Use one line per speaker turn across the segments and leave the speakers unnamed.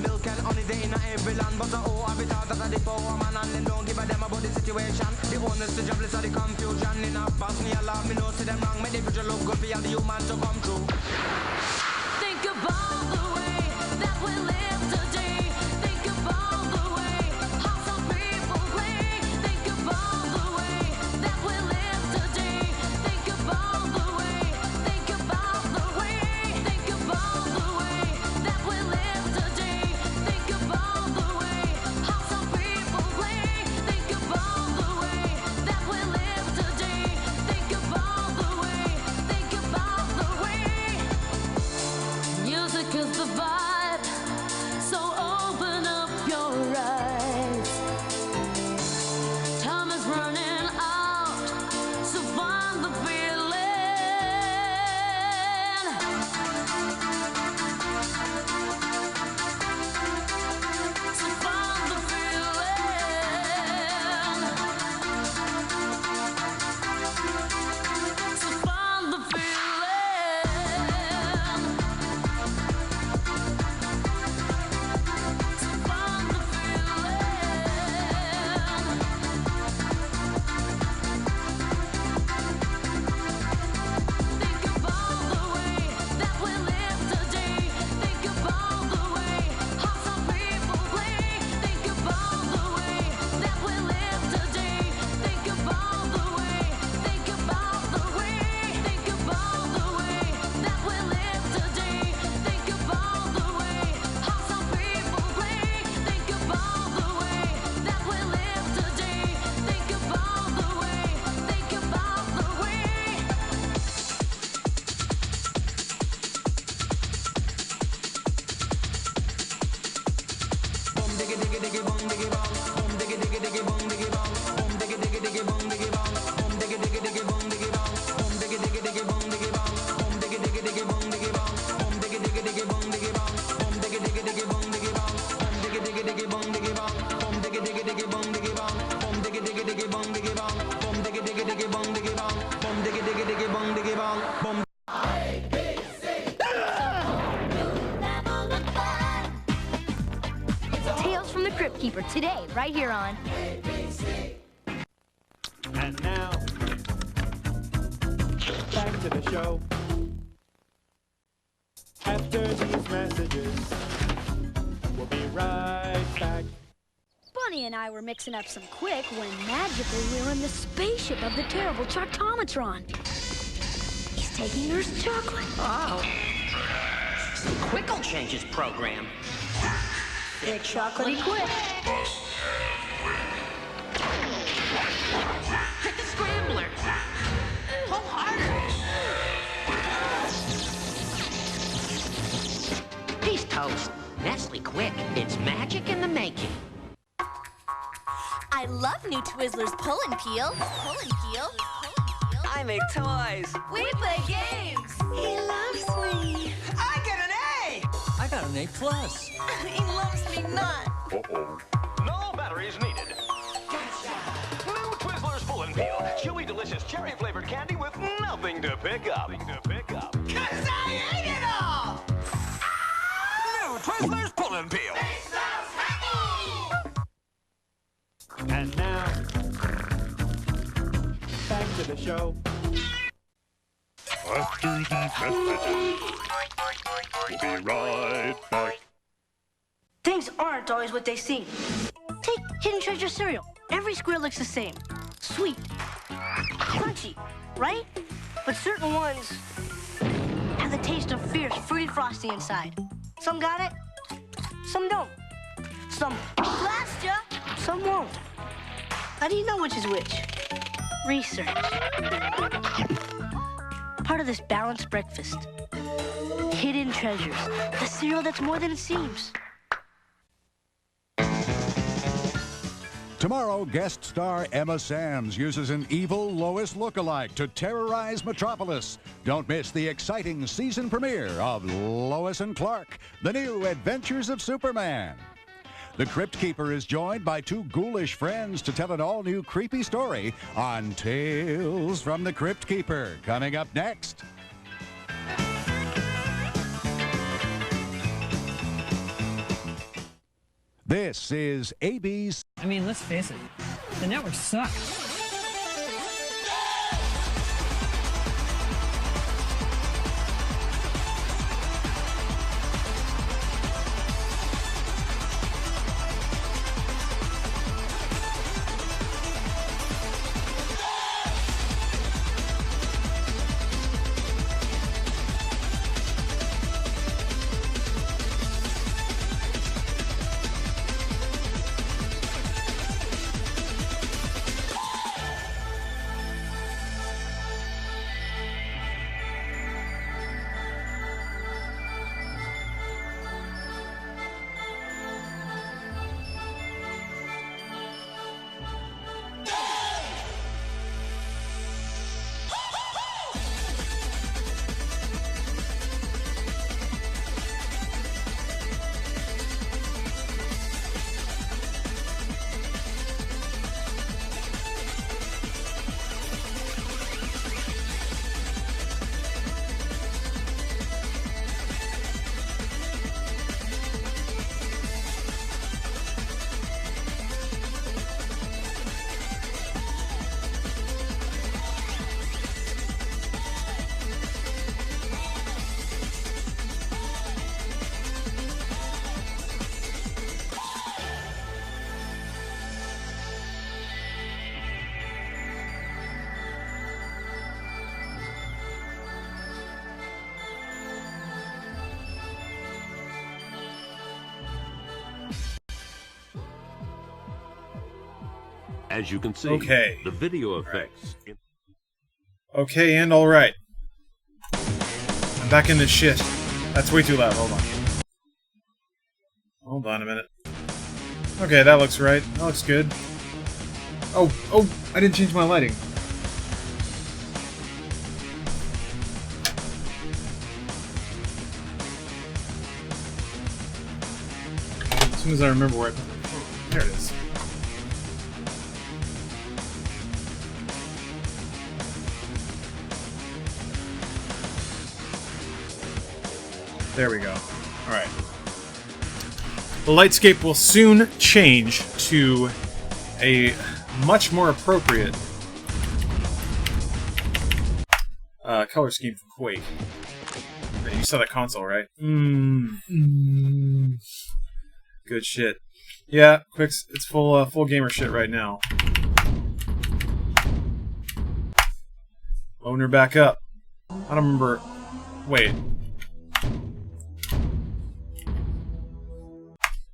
Milk and honey, they in every land. But oh, I be thought that I did for a man. And them don't give a damn about the situation. The owners, the jobless, or the confusion. In a pass me alarm, me know see them wrong. Make the future look good for all the human to come true.
Think about the way that we live today. Think about the way how some people play. Think about the way that we live today. Think about the way. Think about the way. Think about the way that we live today. Think about the way how some people play. Think about the way that we live today. Think about the way. Think about the way. Music is the vibe, so open up your eyes. Time is running out, so find the feeling. So find the feeling. So find the feeling. So find the Think about the way that we live today. Think about the way how some people play. Think about the way that we live today. Think about the way. Think about the way. Think about the way that we live today. Think about the way how some people play. Think about the way that we live today. Think about the way. Think about the way.
Boom diggy diggy diggy boom diggy bong. Boom diggy diggy diggy boom diggy bong. Boom diggy diggy diggy boom diggy bong. Boom diggy diggy diggy boom diggy bong. Boom diggy diggy diggy boom diggy bong. Boom diggy diggy diggy boom diggy bong. Boom diggy diggy diggy boom diggy bong. Boom diggy diggy diggy boom diggy bong. Boom diggy diggy diggy boom diggy bong. Boom diggy diggy diggy boom diggy bong. Boom diggy diggy diggy boom diggy bong. Boom diggy diggy diggy boom diggy bong. Boom diggy diggy diggy boom diggy bong. Boom.
Tales from the Crypt Keeper today, right here on.
And now, back to the show. After these messages, we'll be right back.
Bunny and I were mixing up some Quake when magically we were in the spaceship of the terrible Chartomatron. He's taking Nurse Chocolate.
Oh. Quick will change his program.
Big chocolatey Quick.
Hit the scrambler. Pull harder. He's toast. Nestle Quick. It's magic in the making.
I love new Twizzlers Pull and Peel. Pull and Peel.
I make toys.
We play games. He loves me.
I get an A.
I got an A+.
He loves me not.
Uh-oh. No batteries needed. Gotcha. New Twizzlers Pull and Peel. Chewy, delicious cherry-flavored candy with nothing to pick up.
Cause I ate it all.
New Twizzlers Pull and Peel.
And now, back to the show.
After these messages, we'll be right back.
Things aren't always what they seem. Take Hidden Treasure cereal. Every square looks the same. Sweet. Crunchy, right? But certain ones have the taste of fierce, fruity frosty inside. Some got it, some don't. Some blast ya, some won't. How do you know which is which? Research. Part of this balanced breakfast. Hidden Treasures, the cereal that's more than it seems.
Tomorrow, guest star Emma Sands uses an evil Lois lookalike to terrorize Metropolis. Don't miss the exciting season premiere of Lois and Clark, The New Adventures of Superman. The Crypt Keeper is joined by two ghoulish friends to tell an all-new creepy story on Tales from the Crypt Keeper, coming up next. This is AB's.
I mean, let's face it, the network sucks.
As you can see,
Okay.
the video effects.
Okay, and alright. I'm back in this shit. That's way too loud. Hold on. Hold on a minute. Okay, that looks right. That looks good. Oh, I didn't change my lighting. As soon as I remember where there it is. There we go. Alright. The lightscape will soon change to a much more appropriate color scheme for Quake. You saw that console, right? Good shit. Yeah, Quake's it's full gamer shit right now. Owner back up. I don't remember. Wait.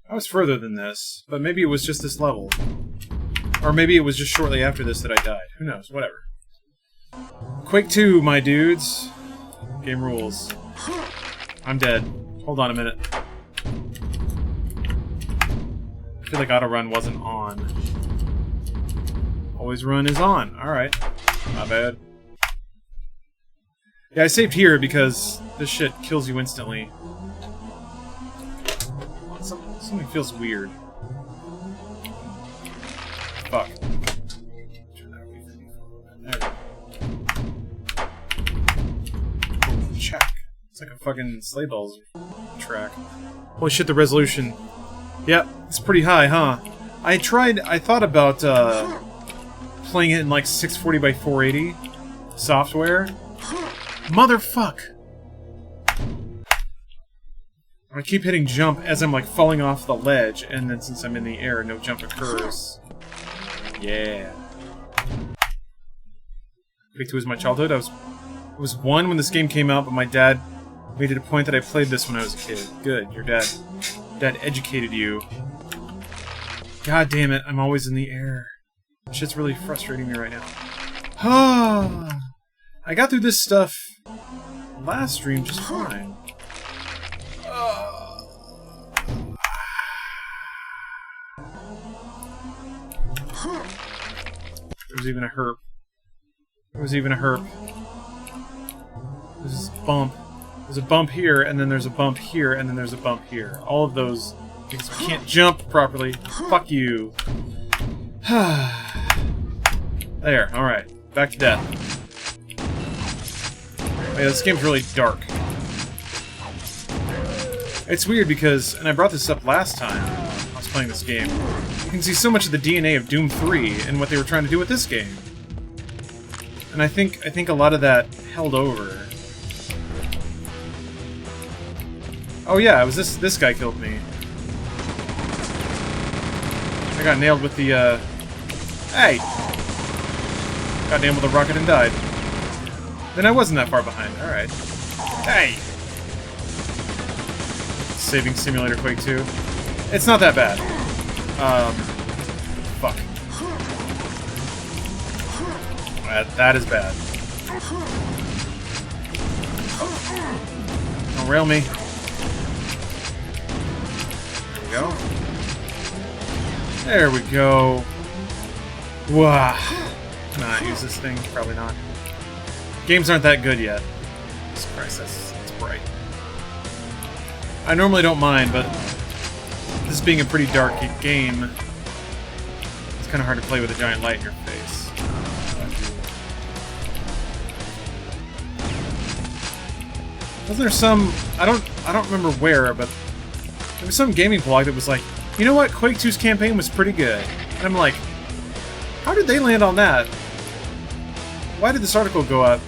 I was further than this, but maybe it was just this level. Or maybe it was just shortly after this that I died. Who knows? Whatever. Quake 2, my dudes. Game rules. I'm dead. Hold on a minute. I feel like auto run wasn't on. Always run is on. Alright. Not bad. Yeah, I saved here because this shit kills you instantly. Something feels weird. Fuck. Turn that away from me for a little bit. There we go. Check. It's like a fucking Sleigh Bells track. Holy shit, the resolution. Yep, it's pretty high, huh? I thought about playing it in like 640 by 480 software. Motherfuck! I keep hitting jump as I'm like falling off the ledge, and then since I'm in the air, no jump occurs. Yeah. Quake 2 was my childhood. I was 1 when this game came out, but my dad made it a point that I played this when I was a kid. Good, your dad educated you. God damn it, I'm always in the air. This shit's really frustrating me right now. I got through this stuff last stream just fine. There was even a herp. There's this bump. There's a bump here, and then there's a bump here, and then there's a bump here. All of those because we can't jump properly. Fuck you. There, alright. Back to death. Yeah, this game's really dark. It's weird because, and I brought this up last time, I was playing this game. You can see so much of the DNA of Doom 3 and what they were trying to do with this game. And I think a lot of that held over. Oh yeah, it was this guy killed me. I got nailed with the, Hey! Got nailed with a rocket and died. Then I wasn't that far behind. Alright. Hey! Saving Simulator Quake 2. It's not that bad. Fuck. That is bad. Don't rail me. There we go. Wow. Can I use this thing? Probably not. Games aren't that good yet. Jesus Christ, that's bright. I normally don't mind, but this being a pretty dark game, it's kind of hard to play with a giant light in your face. Wasn't there some... I don't remember where, but there was some gaming blog that was like, you know what, Quake 2's campaign was pretty good. And I'm like, how did they land on that? Why did this article go up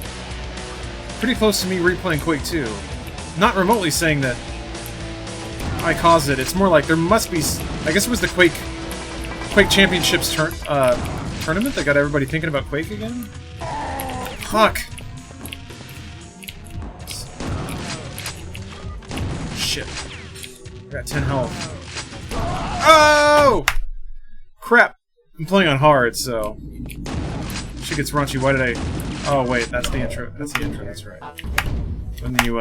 pretty close to me replaying Quake 2? Not remotely saying that I caused it. It's more like there must be... I guess it was the Quake Championships tournament that got everybody thinking about Quake again? Fuck. Shit. I got 10 health. Oh! Crap. I'm playing on hard, so... Shit gets raunchy. Why did I... Oh, wait. That's the intro. That's the intro. That's right. When you,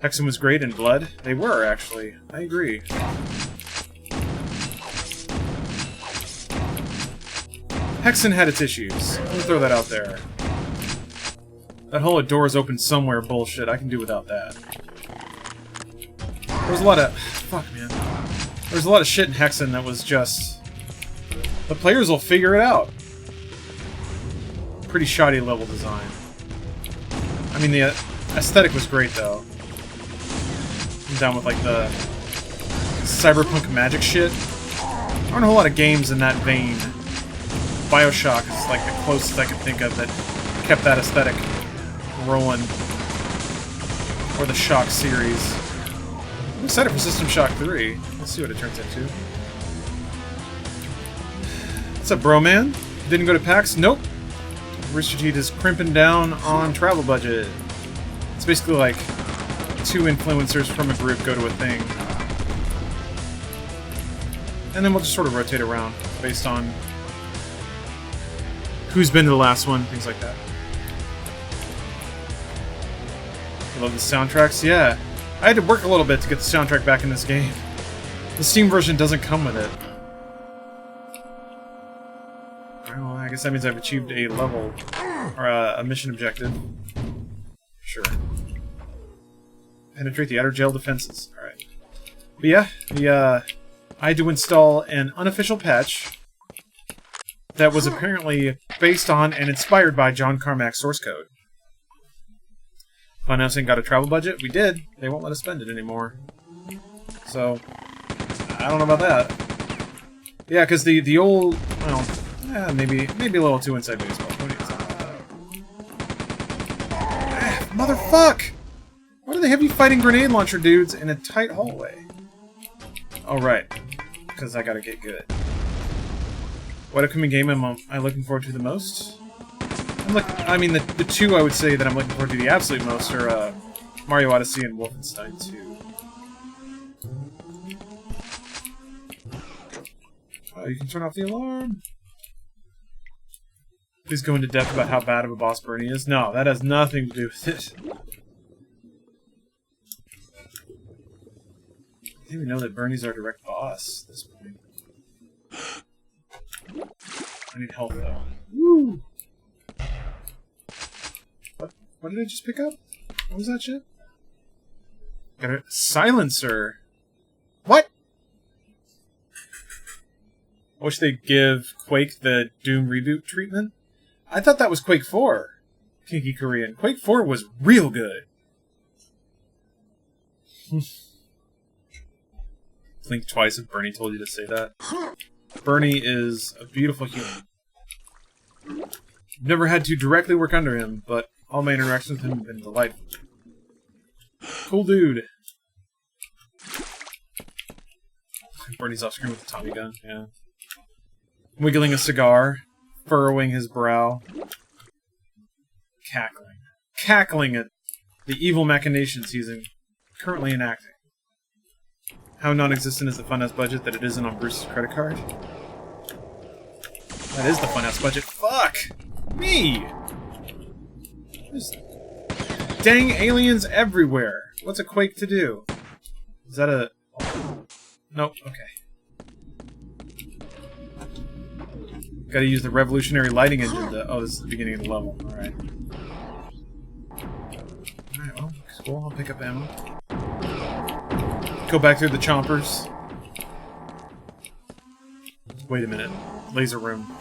Hexen was great in Blood. They were, actually. I agree. Hexen had its issues. Let me throw that out there. That whole doors open somewhere bullshit. I can do without that. There was a lot of... Fuck, man. There was a lot of shit in Hexen that was just... The players will figure it out. Pretty shoddy level design. I mean, the aesthetic was great, though. I'm down with, like, the cyberpunk magic shit. There aren't a whole lot of games in that vein. BioShock is, like, the closest I could think of that kept that aesthetic rolling. Or the Shock series. I'm excited for System Shock 3. Let's see what it turns into. What's up, bro, man? Didn't go to PAX? Nope. Rooster Teeth is crimping down on travel budget. It's basically like two influencers from a group go to a thing. And then we'll just sort of rotate around based on who's been to the last one, things like that. I love the soundtracks, yeah. I had to work a little bit to get the soundtrack back in this game. The Steam version doesn't come with it. Well, I guess that means I've achieved a level, or a mission objective. Sure. Penetrate the outer jail defenses. Alright. But yeah, I had to install an unofficial patch that was apparently based on and inspired by John Carmack's source code. Announcing got a travel budget? We did. They won't let us spend it anymore. So, I don't know about that. Yeah, because the old, well, maybe a little too inside baseball. What do you think about that? Motherfuck! Why do they have you fighting grenade launcher dudes in a tight hallway? Oh, right. Because I gotta get good. What upcoming game am I looking forward to the most? I mean, the two I would say that I'm looking forward to the absolute most are Mario Odyssey and Wolfenstein 2. You can turn off the alarm. Please go into depth about how bad of a boss Bernie is. No, that has nothing to do with it. I didn't even know that Bernie's our direct boss at this point. I need help, though. Woo! What did I just pick up? What was that shit? Got a silencer. What? I wish they'd give Quake the Doom reboot treatment. I thought that was Quake 4. Kinky Korean. Quake 4 was real good. Blink twice if Bernie told you to say that. Bernie is a beautiful human. I've never had to directly work under him, but all my interactions with him have been delightful. Cool dude. Bernie's off screen with the Tommy gun, yeah. Wiggling a cigar, furrowing his brow. Cackling. Cackling at the evil machinations he's currently enacting. How non-existent is the Funhouse budget that it isn't on Bruce's credit card? That is the Funhouse budget. Fuck! Me! There's dang aliens everywhere! What's a Quake to do? Is that a... Nope, okay. Gotta use the revolutionary lighting engine to... Oh, this is the beginning of the level. Alright. Alright, well, cool. I'll pick up ammo. Go back through the chompers. Wait a minute. Laser room.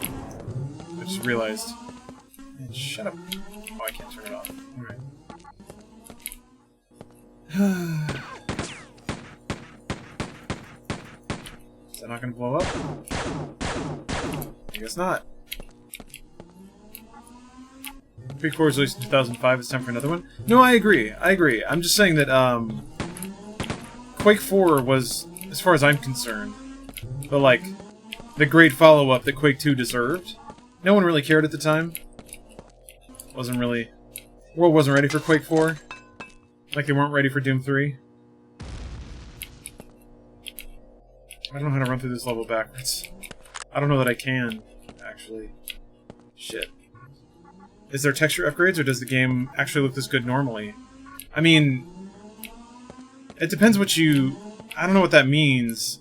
I just realized. Man, shut up. Oh, I can't turn it off. Alright. Is that not gonna blow up? I guess not. Quake 4 was released in 2005. It's time for another one? No, I agree. I agree. I'm just saying that, Quake 4 was, as far as I'm concerned, the great follow-up that Quake 2 deserved. No one really cared at the time. Wasn't really... World wasn't ready for Quake 4. Like they weren't ready for Doom 3. I don't know how to run through this level backwards. I don't know that I can, actually. Shit. Is there texture upgrades, or does the game actually look this good normally? I mean... It depends what you... I don't know what that means.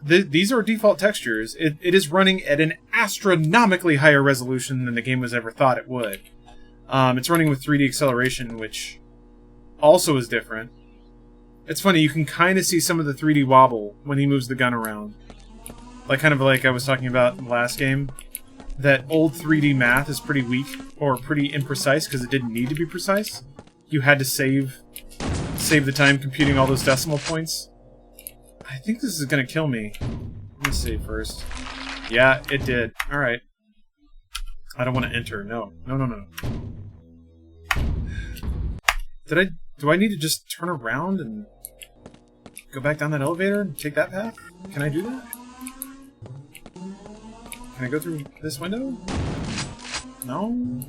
These are default textures. It is running at an astronomically higher resolution than the game was ever thought it would. It's running with 3D acceleration, which also is different. It's funny, you can kind of see some of the 3D wobble when he moves the gun around. Kind of like I was talking about in the last game. That old 3D math is pretty weak, or pretty imprecise, because it didn't need to be precise. You had to save the time computing all those decimal points. I think this is gonna kill me. Let me see first. Yeah, it did. Alright. I don't want to enter. No. No, no, no. Do I need to just turn around and go back down that elevator and take that path? Can I do that? Can I go through this window? No?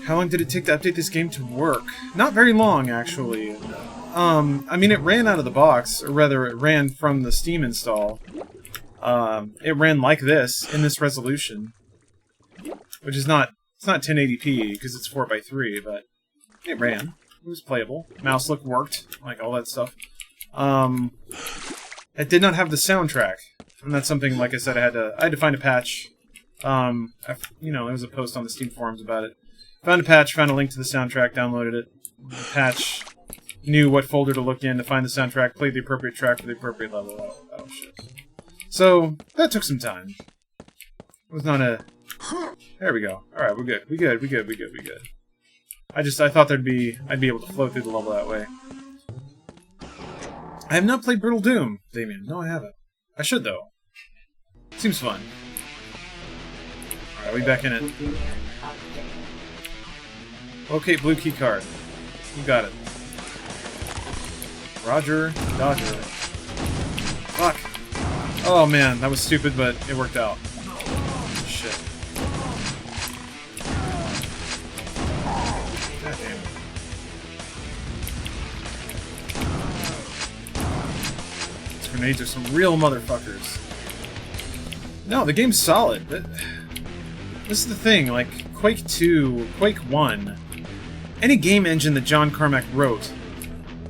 How long did it take to update this game to work? Not very long, actually. I mean, it ran out of the box, or rather, it ran from the Steam install. It ran like this, in this resolution. Which is not... It's not 1080p, because it's 4:3, but it ran. It was playable. Mouse look worked, like all that stuff. It did not have the soundtrack. And that's something, like I said, I had to find a patch. You know, there was a post on the Steam forums about it. Found a patch, found a link to the soundtrack, downloaded it. The patch knew what folder to look in to find the soundtrack, played the appropriate track for the appropriate level. Oh shit. So, that took some time. It was not a... There we go. Alright, we're good. We good. I thought I'd be able to flow through the level that way. I have not played Brutal Doom, Damien. No, I haven't. I should, though. Seems fun. Alright, we back in it. Okay, blue key card. You got it. Roger, Dodger. Fuck. Oh man, that was stupid, but it worked out. Shit. God damn it. These grenades are some real motherfuckers. No, the game's solid. This is the thing, like, Quake 2, Quake 1, any game engine that John Carmack wrote,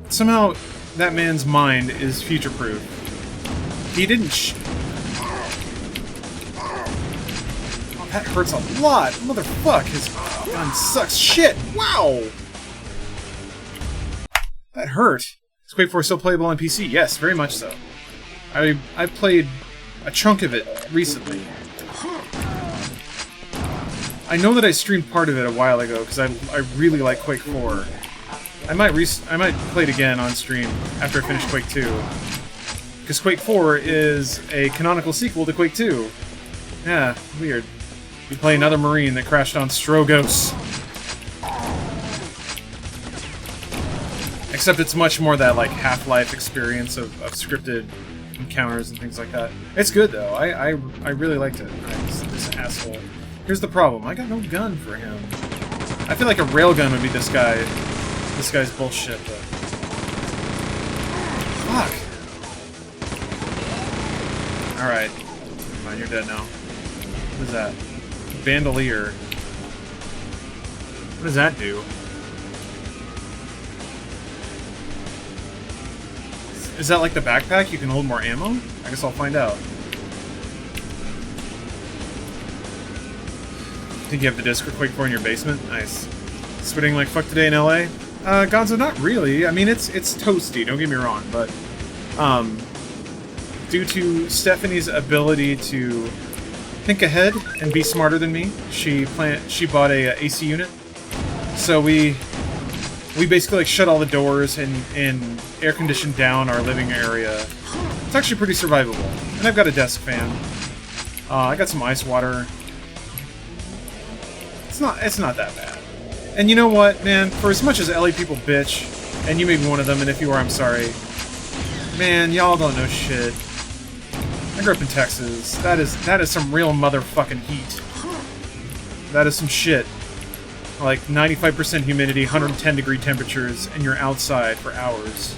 somehow that man's mind is future-proof. He didn't Oh, that hurts a lot! Motherfuck, his gun sucks shit! Wow! That hurt. Is Quake 4 still playable on PC? Yes, very much so. I played a chunk of it recently. I know that I streamed part of it a while ago, because I really like Quake 4. I might play it again on stream after I finish Quake 2. Because Quake 4 is a canonical sequel to Quake 2. Yeah, weird. You play another Marine that crashed on Strogos. Except it's much more that like Half-Life experience of scripted encounters and things like that. It's good though. I really liked it. This asshole. Here's the problem. I got no gun for him. I feel like a railgun would be this guy's bullshit, but fuck. All right. Come on, you're dead now. What is that? Bandolier. What does that do? Is that like the backpack? You can hold more ammo? I guess I'll find out. Think you have the disc for Quake 4 in your basement? Nice. Sweating like fuck today in LA? Gonzo, not really. I mean, it's toasty, don't get me wrong, but due to Stephanie's ability to think ahead and be smarter than me, she bought a AC unit. So we basically like shut all the doors and air conditioned down our living area. It's actually pretty survivable. And I've got a desk fan. I got some ice water. It's not that bad. And you know what, man? For as much as LA people bitch, and you may be one of them, and if you are, I'm sorry. Man, y'all don't know shit. I grew up in Texas. That is some real motherfucking heat. That is some shit. Like 95% humidity, 110 degree temperatures, and you're outside for hours.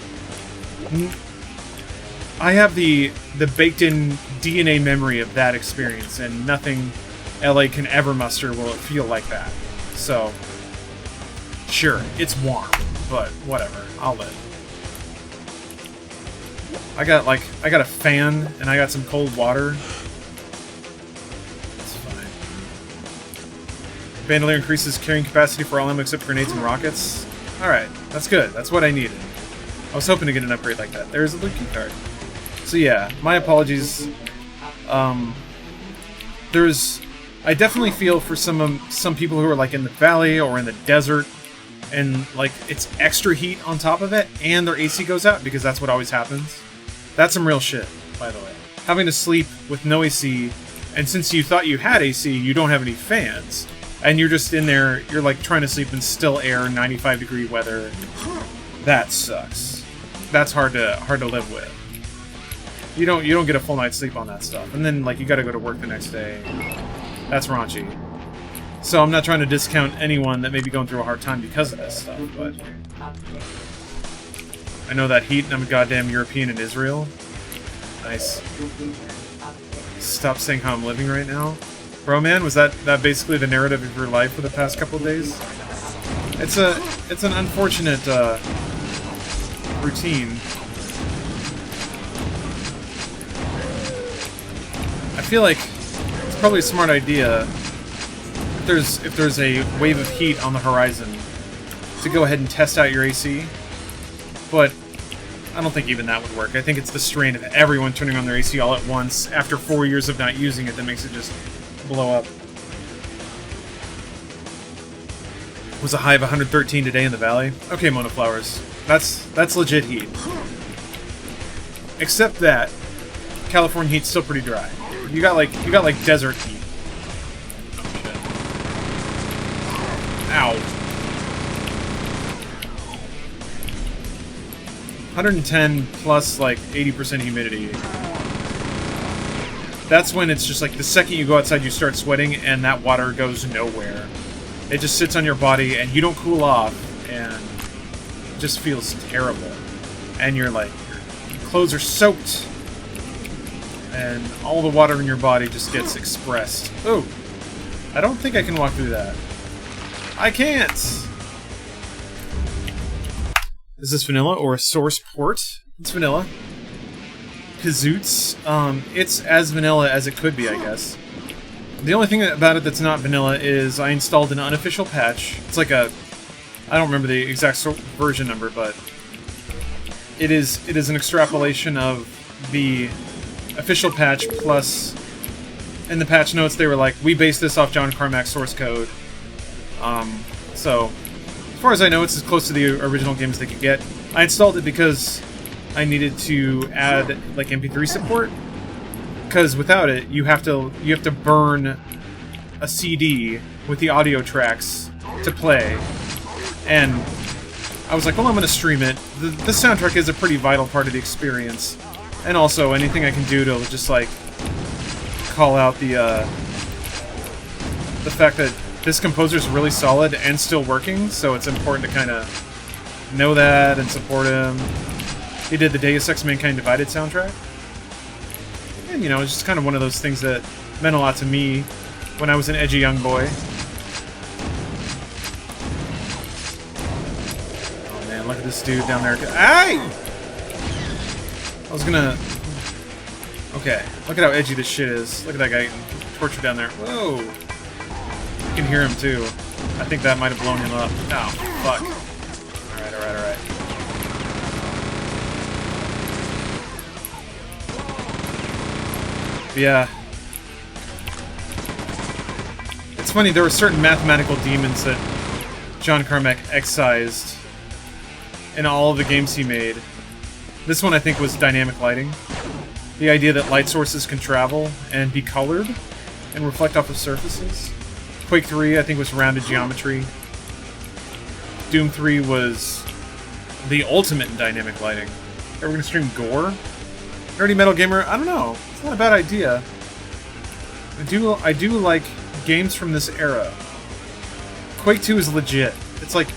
I have the baked-in DNA memory of that experience, and nothing LA can ever muster will it feel like that. So, sure, it's warm, but whatever, I'll live. I got a fan, and I got some cold water. It's fine. Bandolier increases carrying capacity for all ammo except grenades and rockets. Alright, that's good. That's what I needed. I was hoping to get an upgrade like that. There's a loot key card. So yeah, my apologies. I definitely feel for some people who are like in the valley or in the desert, and like it's extra heat on top of it, and their AC goes out because that's what always happens. That's some real shit, by the way. Having to sleep with no AC, and since you thought you had AC, you don't have any fans, and you're just in there. You're like trying to sleep in still air, 95 degree weather. That sucks. That's hard to live with. You don't get a full night's sleep on that stuff, and then like you got to go to work the next day. That's raunchy. So I'm not trying to discount anyone that may be going through a hard time because of this stuff, but I know that heat, and I'm a goddamn European in Israel. Nice. Stop saying how I'm living right now. Bro, man, was that basically the narrative of your life for the past couple of days? It's an unfortunate routine. I feel like it's probably a smart idea if there's a wave of heat on the horizon to go ahead and test out your AC, but I don't think even that would work. I think it's the strain of everyone turning on their AC all at once after 4 years of not using it that makes it just blow up. Was a high of 113 today in the valley. Okay, Monoflowers. That's legit heat. Except that California heat's still pretty dry. You got like desert heat. Shit. Ow. 110 plus like 80% humidity. That's when it's just like the second you go outside you start sweating and that water goes nowhere. It just sits on your body and you don't cool off and it just feels terrible. And you're like, your clothes are soaked and all the water in your body just gets expressed. Oh, I don't think I can walk through that. I can't! Is this vanilla or a source port? It's vanilla. Kazoots. It's as vanilla as it could be, I guess. The only thing about it that's not vanilla is I installed an unofficial patch. It's like a... I don't remember the exact version number, but... It is an extrapolation of the official patch plus... In the patch notes, they were like, we based this off John Carmack's source code. So... far as I know, it's as close to the original game as they could get. I installed it because I needed to add like MP3 support. Because without it, you have to burn a CD with the audio tracks to play. And I was like, well, I'm going to stream it. The soundtrack is a pretty vital part of the experience. And also, anything I can do to just, like, call out the fact that this composer's really solid and still working, so it's important to kind of know that and support him. He did the Deus Ex Mankind Divided soundtrack. And, you know, it's just kind of one of those things that meant a lot to me when I was an edgy young boy. Oh, man, look at this dude down there. Ay! I was gonna... Okay, look at how edgy this shit is. Look at that guy getting tortured down there. Whoa! You can hear him, too. I think that might have blown him up. Oh, fuck. Alright, alright, alright. Yeah. It's funny, there were certain mathematical demons that John Carmack excised in all of the games he made. This one, I think, was dynamic lighting. The idea that light sources can travel and be colored and reflect off of surfaces. Quake 3, I think, was rounded geometry. Doom 3 was the ultimate in dynamic lighting. Are we gonna stream gore? Nerdy Metal Gamer? I don't know. It's not a bad idea. I do like games from this era. Quake 2 is legit. It's like,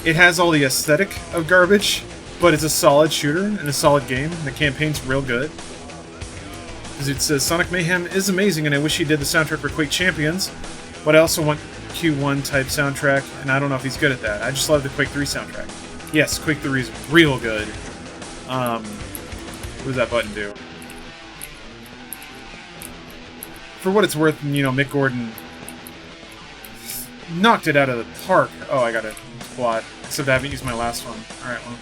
it has all the aesthetic of garbage, but it's a solid shooter and a solid game. The campaign's real good. Because it says, Sonic Mayhem is amazing, and I wish he did the soundtrack for Quake Champions, but I also want Q1 type soundtrack, and I don't know if he's good at that. I just love the Quake 3 soundtrack. Yes, Quake 3 is real good. What does that button do? For what it's worth, you know, Mick Gordon knocked it out of the park. Oh, I got a plot. Except I haven't used my last one. Alright, well.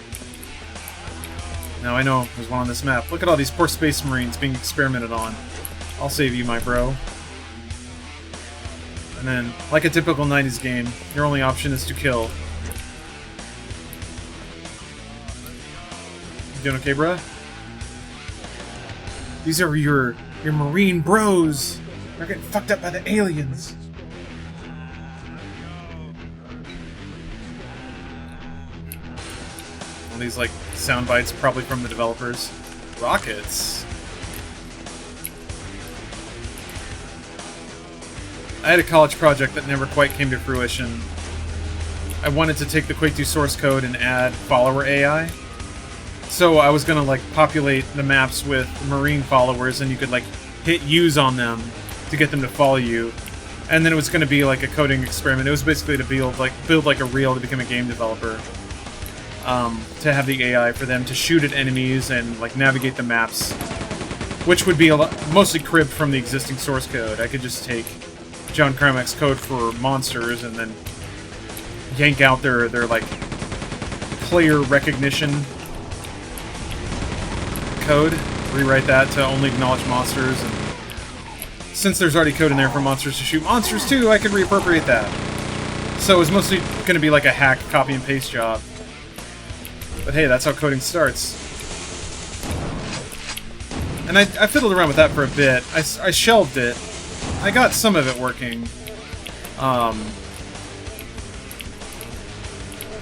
Now I know there's one on this map. Look at all these poor Space Marines being experimented on. I'll save you, my bro. And then, like a typical 90s game, your only option is to kill. You doing okay, bruh? These are your Marine bros! They're getting fucked up by the aliens! All these, like, sound bites probably from the developers. Rockets! I had a college project that never quite came to fruition. I wanted to take the Quake 2 source code and add follower AI. So I was gonna, like, populate the maps with Marine followers, and you could, like, hit use on them to get them to follow you. And then it was gonna be, like, a coding experiment. It was basically to build like a reel to become a game developer. To have the AI for them to shoot at enemies and, like, navigate the maps. Which would be mostly cribbed from the existing source code. I could just take John Carmack's code for monsters and then yank out their like, player recognition code, rewrite that to only acknowledge monsters, and since there's already code in there for monsters to shoot monsters too, I could reappropriate that. So it was mostly going to be like a hack, copy and paste job. But hey, that's how coding starts. And I fiddled around with that for a bit. I shelved it. I got some of it working.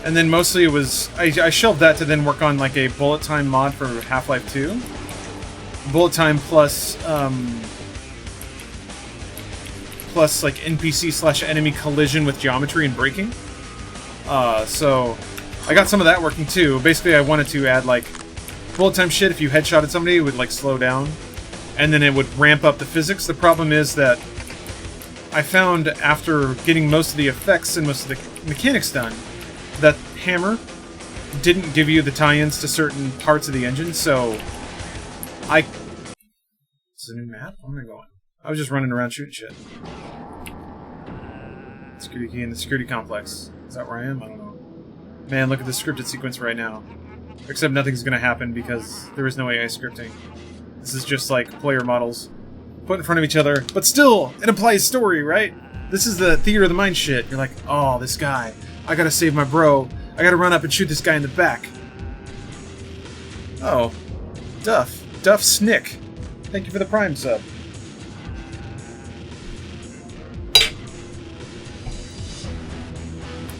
And then mostly it was... I shelved that to then work on like a bullet time mod for Half-Life 2. Bullet time plus like NPC/enemy collision with geometry and braking. So I got some of that working too. Basically I wanted to add like bullet time shit. If you headshotted somebody, it would like slow down. And then it would ramp up the physics. The problem is that I found after getting most of the effects and most of the mechanics done, that hammer didn't give you the tie-ins to certain parts of the engine, so Is this a new map? Where am I going? I was just running around shooting shit. Security key in the security complex. Is that where I am? I don't know. Man, look at the scripted sequence right now. Except nothing's gonna happen because there is no AI scripting. This is just like player models put in front of each other, but still, it implies story, right? This is the theater of the mind shit. You're like, oh, this guy. I gotta save my bro. I gotta run up and shoot this guy in the back. Oh. Duff. Duff Snick. Thank you for the Prime sub.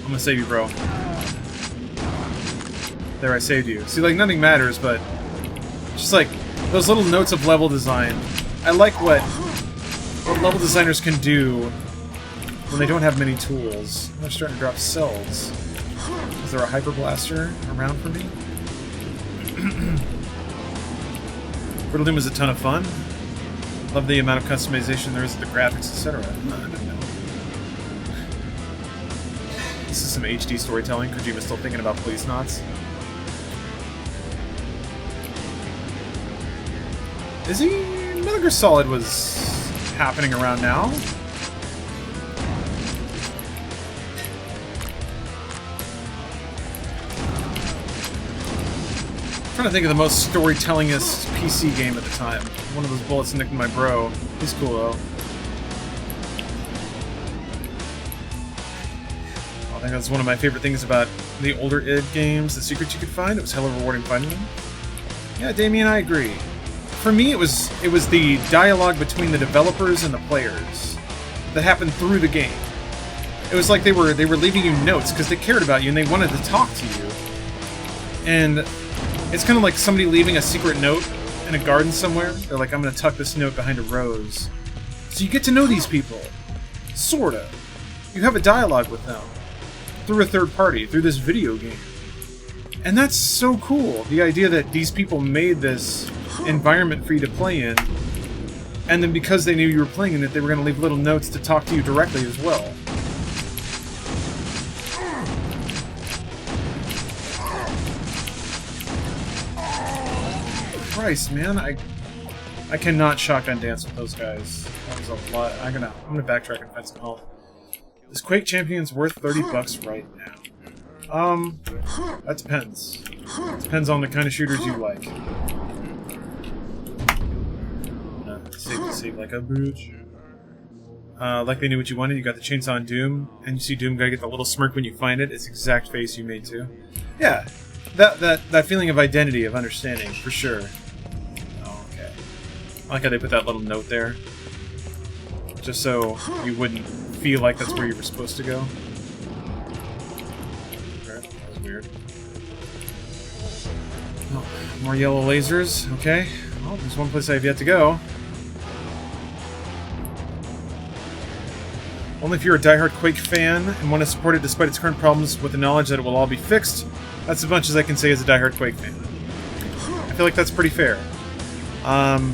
I'm gonna save you, bro. There, I saved you. See, like, nothing matters, but... just, like, those little notes of level design. I like what level designers can do when they don't have many tools. They're starting to drop cells. Is there a Hyper Blaster around for me? Riddle Doom was a ton of fun. Love the amount of customization there is with the graphics, etc. I don't know. This is some HD storytelling. Kojima's still thinking about police knots. Is he? Metal Gear Solid was happening around now. I'm trying to think of the most storytellingest PC game at the time. One of those bullets nicked my bro. He's cool though. I think that's one of my favorite things about the older id games. The secrets you could find. It was hella rewarding finding them. Yeah, Damien, I agree. For me, it was the dialogue between the developers and the players that happened through the game. It was like they were leaving you notes because they cared about you and they wanted to talk to you. And it's kind of like somebody leaving a secret note in a garden somewhere. They're like, I'm going to tuck this note behind a rose. So you get to know these people. Sorta. You have a dialogue with them. Through a third party. Through this video game. And that's so cool. The idea that these people made this environment for you to play in. And then because they knew you were playing in it, they were going to leave little notes to talk to you directly as well. Christ, man, I cannot shotgun dance with those guys. That was a lot. I'm gonna backtrack and find some health. Is Quake Champions worth $30 right now? That depends. It depends on the kind of shooters you like. Save like a bitch. Like they knew what you wanted. You got the chainsaw in Doom, and you see Doom guy get the little smirk when you find it. It's the exact face you made too. Yeah, that feeling of identity, of understanding, for sure. I like how they put that little note there. Just so you wouldn't feel like that's where you were supposed to go. Okay, that was weird. Oh, more yellow lasers. Okay. Well, there's one place I have yet to go. Only if you're a diehard Quake fan and want to support it despite its current problems with the knowledge that it will all be fixed. That's as much as I can say as a diehard Quake fan. I feel like that's pretty fair.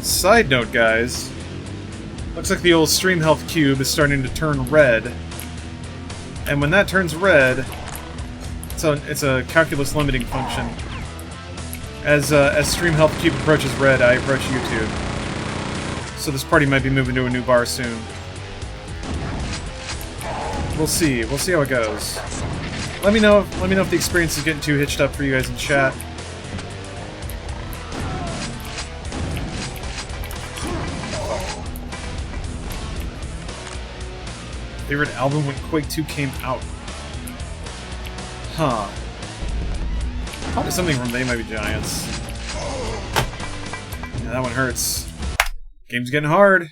Side note, guys. Looks like the old stream health cube is starting to turn red. And when that turns red, it's a calculus limiting function. As stream health cube approaches red, I approach YouTube. So this party might be moving to a new bar soon. We'll see. We'll see how it goes. Let me know if the experience is getting too hitched up for you guys in chat. Favorite album when Quake 2 came out? Huh. Probably something from They Might Be Giants. Yeah, that one hurts. Game's getting hard.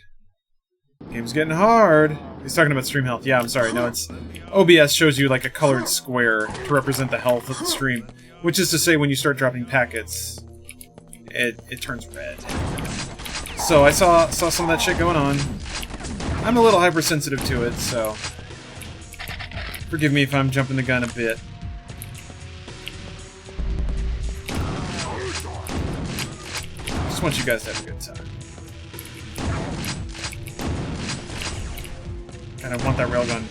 Game's getting hard. He's talking about stream health. Yeah, I'm sorry. No, it's... OBS shows you like a colored square to represent the health of the stream. Which is to say, when you start dropping packets, it turns red. So I saw some of that shit going on. I'm a little hypersensitive to it, so forgive me if I'm jumping the gun a bit. Just want you guys to have a good time. And I want that railgun.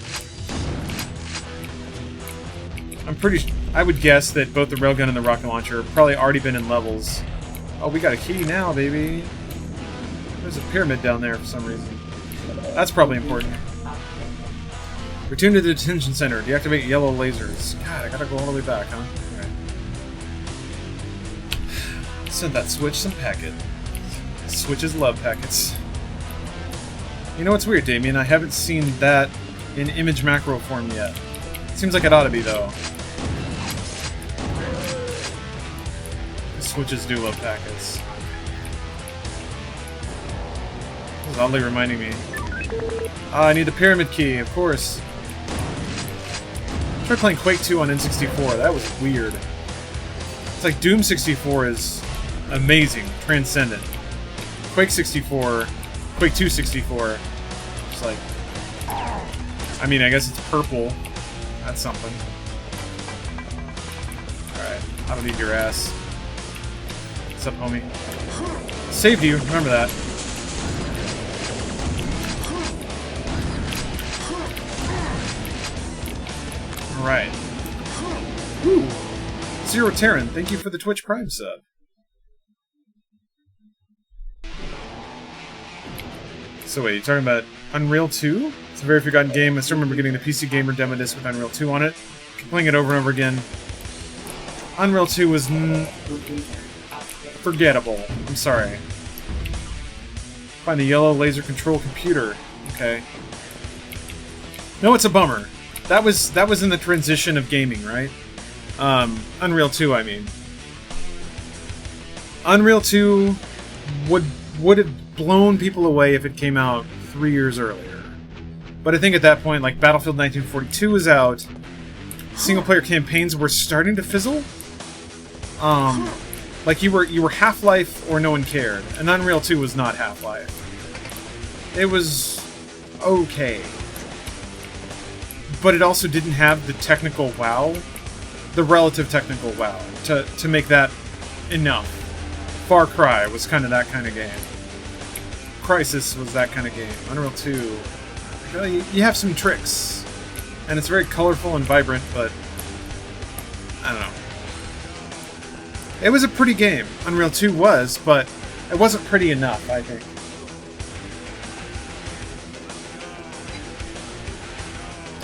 I would guess that both the railgun and the rocket launcher have probably already been in levels. Oh, we got a key now, baby. There's a pyramid down there for some reason. That's probably important. Return to the detention center. Deactivate yellow lasers. God, I gotta go all the way back, huh? Alright. Send that switch some packet. Switches love packets. You know what's weird, Damien? I haven't seen that in image macro form yet. Seems like it ought to be, though. The Switches do love packets. This is oddly reminding me. I need the pyramid key, of course. I tried playing Quake 2 on N64. That was weird. It's like Doom 64 is amazing, transcendent. Quake 64, Quake 2 64, it's like... I mean, I guess it's purple. That's something. Alright, I don't need your ass. What's up, homie? Saved you, remember that. Alright. Woo! Zero Terran, thank you for the Twitch Prime sub. So wait, you're talking about Unreal 2? It's a very forgotten game. I still remember getting the PC Gamer demo disc with Unreal 2 on it. Playing it over and over again. Unreal 2 was forgettable. I'm sorry. Find the yellow laser control computer. Okay. No, it's a bummer. That was in the transition of gaming, right? Unreal 2, I mean. Unreal 2 would have blown people away if it came out 3 years earlier. But I think at that point, like, Battlefield 1942 was out, single-player campaigns were starting to fizzle. Like, you were Half-Life or no one cared, and Unreal 2 was not Half-Life. It was okay. But it also didn't have the technical wow, the relative technical wow, to make that enough. Far Cry was kind of that kind of game. Crysis was that kind of game. Unreal 2... You have some tricks, and it's very colorful and vibrant, but I don't know. It was a pretty game. Unreal 2 was, but it wasn't pretty enough, I think.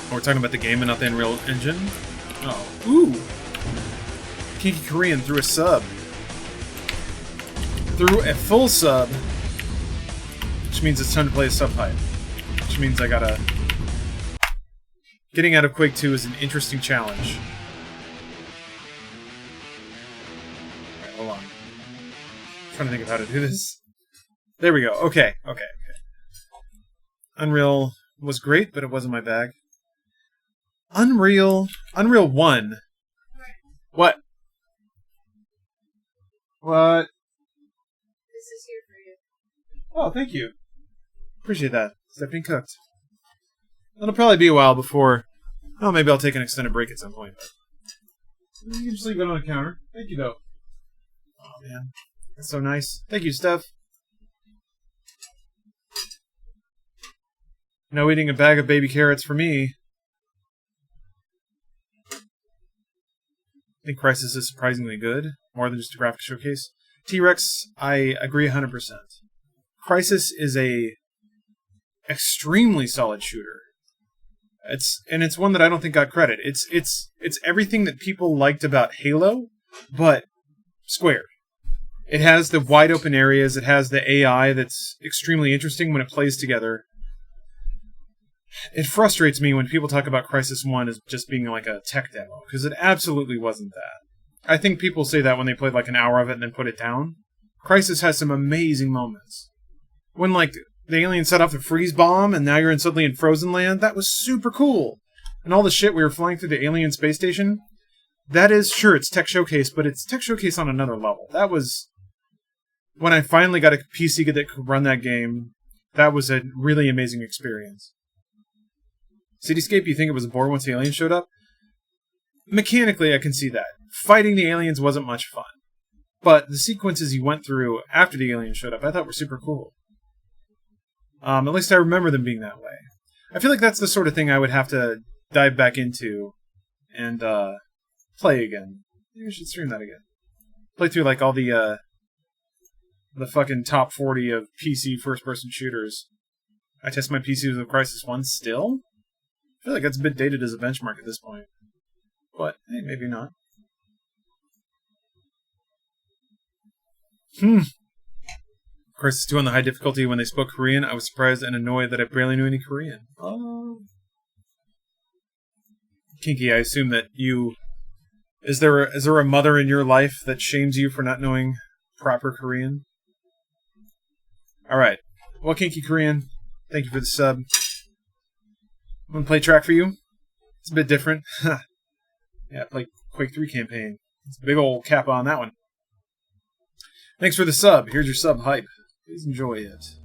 Oh, we're talking about the game and not the Unreal Engine? Oh. Ooh! Kinky Korean threw a sub. Threw a full sub, which means it's time to play a sub pipe. Which means I gotta... Getting out of Quake 2 is an interesting challenge. Alright, hold on. I'm trying to think of how to do this. There we go. Okay. Unreal was great, but it wasn't my bag. Unreal 1. What? What?
This is here for you.
Oh, thank you. Appreciate that. Is that being cooked? It'll probably be a while before... Oh, maybe I'll take an extended break at some point. You can just leave it on the counter. Thank you, though. Oh, man. That's so nice. Thank you, Steph. No eating a bag of baby carrots for me. I think Crysis is surprisingly good. More than just a graphic showcase. T-Rex, I agree 100%. Crysis is a extremely solid shooter. It's one that I don't think got credit. It's everything that people liked about Halo, but squared. It has the wide open areas, it has the AI that's extremely interesting when it plays together. It frustrates me when people talk about Crysis 1 as just being like a tech demo, because it absolutely wasn't that. I think people say that when they played like an hour of it and then put it down. Crysis has some amazing moments. When like the alien set off the freeze bomb, and now you're suddenly in frozen land. That was super cool. And all the shit we were flying through the alien space station. That is, sure, it's Tech Showcase, but it's Tech Showcase on another level. That was... When I finally got a PC that could run that game, that was a really amazing experience. Cityscape, you think it was a bore once the aliens showed up? Mechanically, I can see that. Fighting the aliens wasn't much fun. But the sequences you went through after the aliens showed up, I thought were super cool. At least I remember them being that way. I feel like that's the sort of thing I would have to dive back into and play again. Maybe I should stream that again. Play through like all the fucking top 40 of PC first-person shooters. I test my PC with Crysis 1 still? I feel like that's a bit dated as a benchmark at this point. But, hey, maybe not. Crysis 2 on the high difficulty when they spoke Korean, I was surprised and annoyed that I barely knew any Korean. Kinky, I assume that you... Is there a mother in your life that shames you for not knowing proper Korean? Alright. Well, Kinky Korean, thank you for the sub. I'm gonna play a track for you. It's a bit different. Yeah, play Quake 3 campaign. It's a big old cap on that one. Thanks for the sub. Here's your sub hype. Please enjoy it.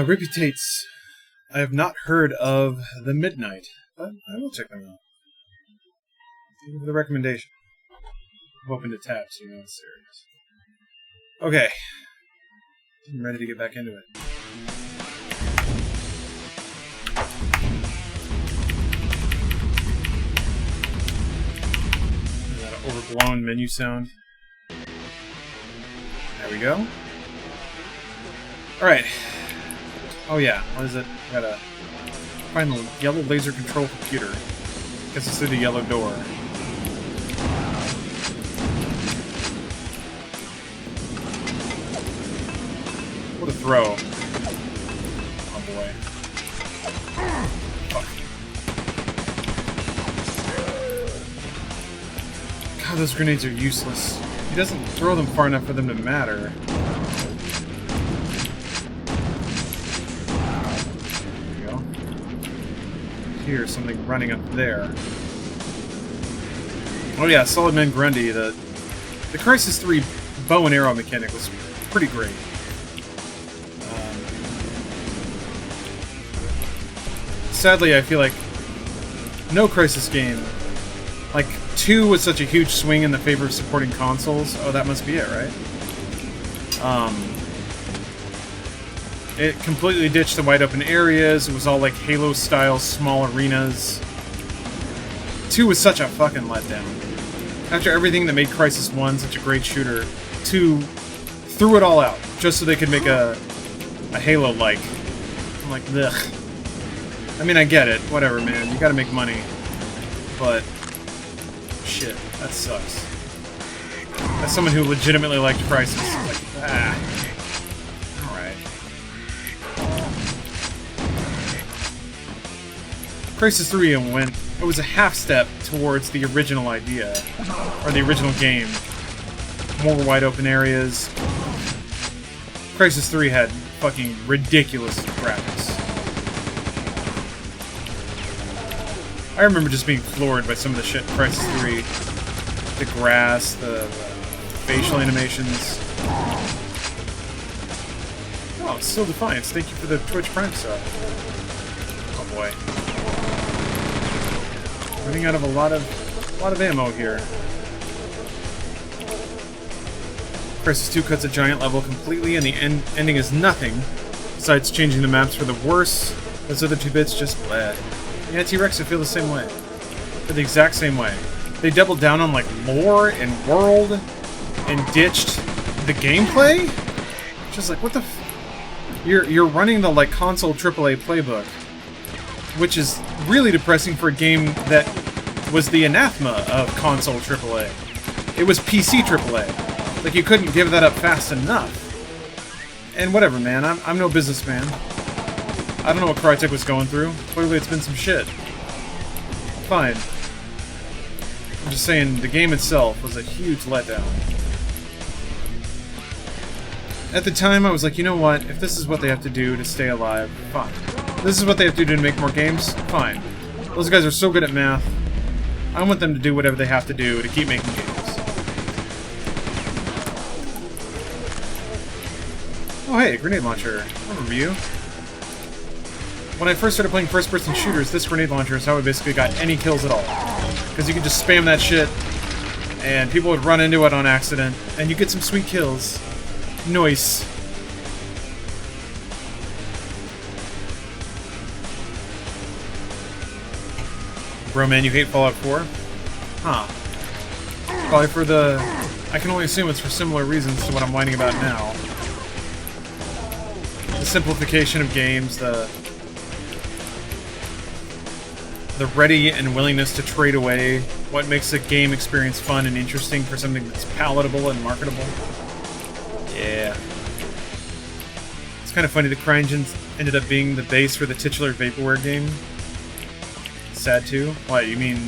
Reputates. I have not heard of The Midnight, but I will check them out. Thank you for the recommendation. I'm open to taps, you know, it's serious. Okay. I'm ready to get back into it. That overblown menu sound. There we go. Alright. Oh yeah, what is it? Gotta find the yellow laser control computer. Gets us through the yellow door. What a throw. Oh boy. Fuck. God, those grenades are useless. He doesn't throw them far enough for them to matter. Here, something running up there. Oh yeah, Solid Man Grundy. The Crysis 3 bow and arrow mechanic was pretty great. Sadly, I feel like no Crysis game, like 2 was such a huge swing in the favor of supporting consoles. Oh, that must be it, right? It completely ditched the wide open areas. It was all like Halo-style small arenas. 2 was such a fucking letdown. After everything that made Crysis 1 such a great shooter, 2 threw it all out just so they could make a Halo-like. I'm like, ugh. I mean, I get it. Whatever, man. You gotta make money. But, shit, that sucks. As someone who legitimately liked Crysis, I'm like, ah. Crysis 3 it was a half step towards the original idea, or the original game. More wide open areas. Crysis 3 had fucking ridiculous graphics. I remember just being floored by some of the shit in Crysis 3. The grass, the facial animations. Oh, Still Defiance, thank you for the Twitch Prime sub. Oh boy. Running out of a lot of ammo here. Crysis 2 cuts a giant level completely, and the ending is nothing besides changing the maps for the worse. Those other 2 bits just bled. Yeah, T-Rex would feel the same way. Feel the exact same way. They doubled down on like lore and world and ditched the gameplay? Just like, what the You're running the, like, console AAA playbook, which is really depressing for a game that was the anathema of console AAA. It was PC AAA. Like, you couldn't give that up fast enough. And whatever, man. I'm no businessman. I don't know what Crytek was going through. Clearly it's been some shit. Fine. I'm just saying, the game itself was a huge letdown. At the time, I was like, you know what? If this is what they have to do to stay alive, fine. This is what they have to do to make more games, fine. Those guys are so good at math. I want them to do whatever they have to do to keep making games. Oh hey, grenade launcher. I remember you. When I first started playing first-person shooters, this grenade launcher is how I basically got any kills at all. Because you could just spam that shit, and people would run into it on accident, and you get some sweet kills. Nice. Bro, man, you hate Fallout 4? Huh. Probably for the... I can only assume it's for similar reasons to what I'm whining about now. The simplification of games, the ready and willingness to trade away what makes a game experience fun and interesting for something that's palatable and marketable. Yeah. It's kind of funny that CryEngine ended up being the base for the titular Vaporware game. Sad too. What, you mean...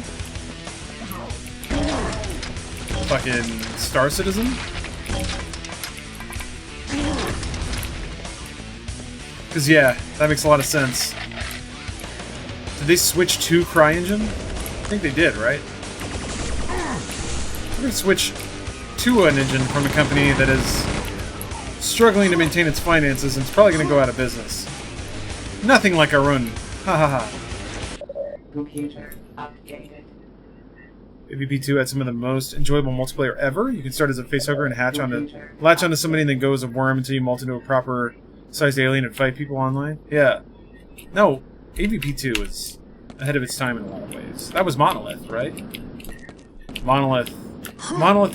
fucking Star Citizen? Because yeah, that makes a lot of sense. Did they switch to CryEngine? I think they did, right? We're going to switch to an engine from a company that is struggling to maintain its finances and it's probably going to go out of business. Nothing like our own. Ha ha ha.
Computer updated.
AVP2 had some of the most enjoyable multiplayer ever. You can start as a facehugger and latch onto somebody and then go as a worm until you molt into a proper-sized alien and fight people online. Yeah. No, AVP2 was ahead of its time in a lot of ways. That was Monolith, right? Monolith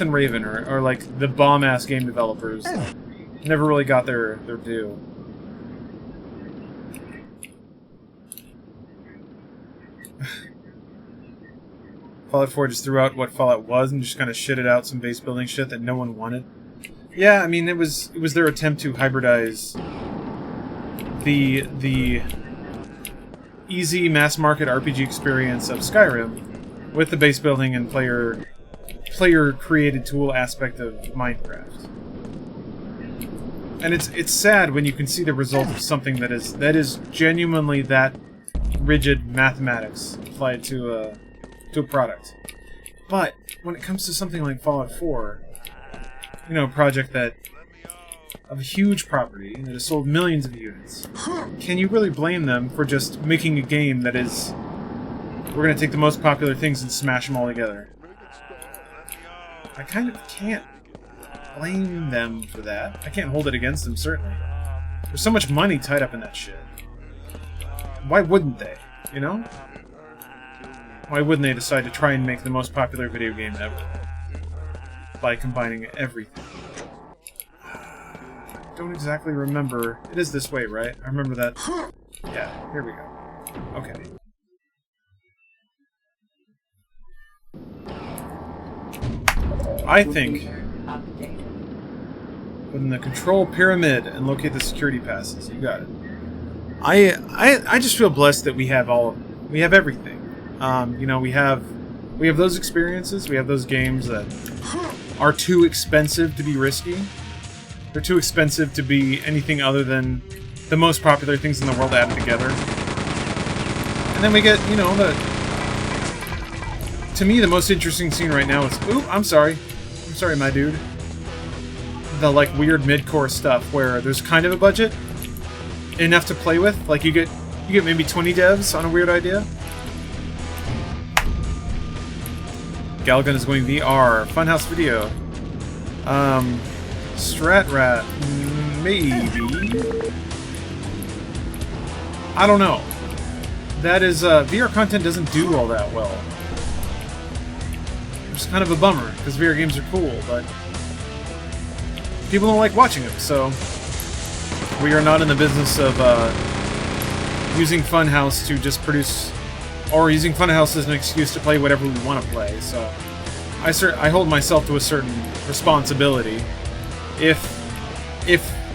and Raven are like the bomb-ass game developers that never really got their due. Fallout 4 just threw out what Fallout was and just kind of shitted out some base building shit that no one wanted. Yeah, I mean, it was their attempt to hybridize the easy mass market RPG experience of Skyrim with the base building and player created tool aspect of Minecraft. And it's sad when you can see the result of something that is genuinely that rigid mathematics applied to a product. But when it comes to something like Fallout 4, you know, a project that of a huge property that has sold millions of units, can you really blame them for just making a game that is, we're going to take the most popular things and smash them all together? I kind of can't blame them for that. I can't hold it against them, certainly. There's so much money tied up in that shit. Why wouldn't they, you know? Why wouldn't they decide to try and make the most popular video game ever? By combining everything. I don't exactly remember. It is this way, right? I remember that. Yeah, here we go. Okay. I think in the control pyramid and locate the security passes. You got it. I just feel blessed that we have everything. You know, we have those experiences, we have those games that are too expensive to be risky. They're too expensive to be anything other than the most popular things in the world added together. And then we get, you know, to me, the most interesting scene right now is, ooh, I'm sorry, my dude. The, like, weird mid-core stuff where there's kind of a budget, enough to play with. Like, you get maybe 20 devs on a weird idea. Galgun is going VR. Funhouse Video. Strat-Rat. Maybe. I don't know. That is, VR content doesn't do all that well. It's kind of a bummer, because VR games are cool, but people don't like watching them, so We are not in the business of using Funhouse to just produce, or using Funhouse as an excuse to play whatever we want to play. So I hold myself to a certain responsibility. If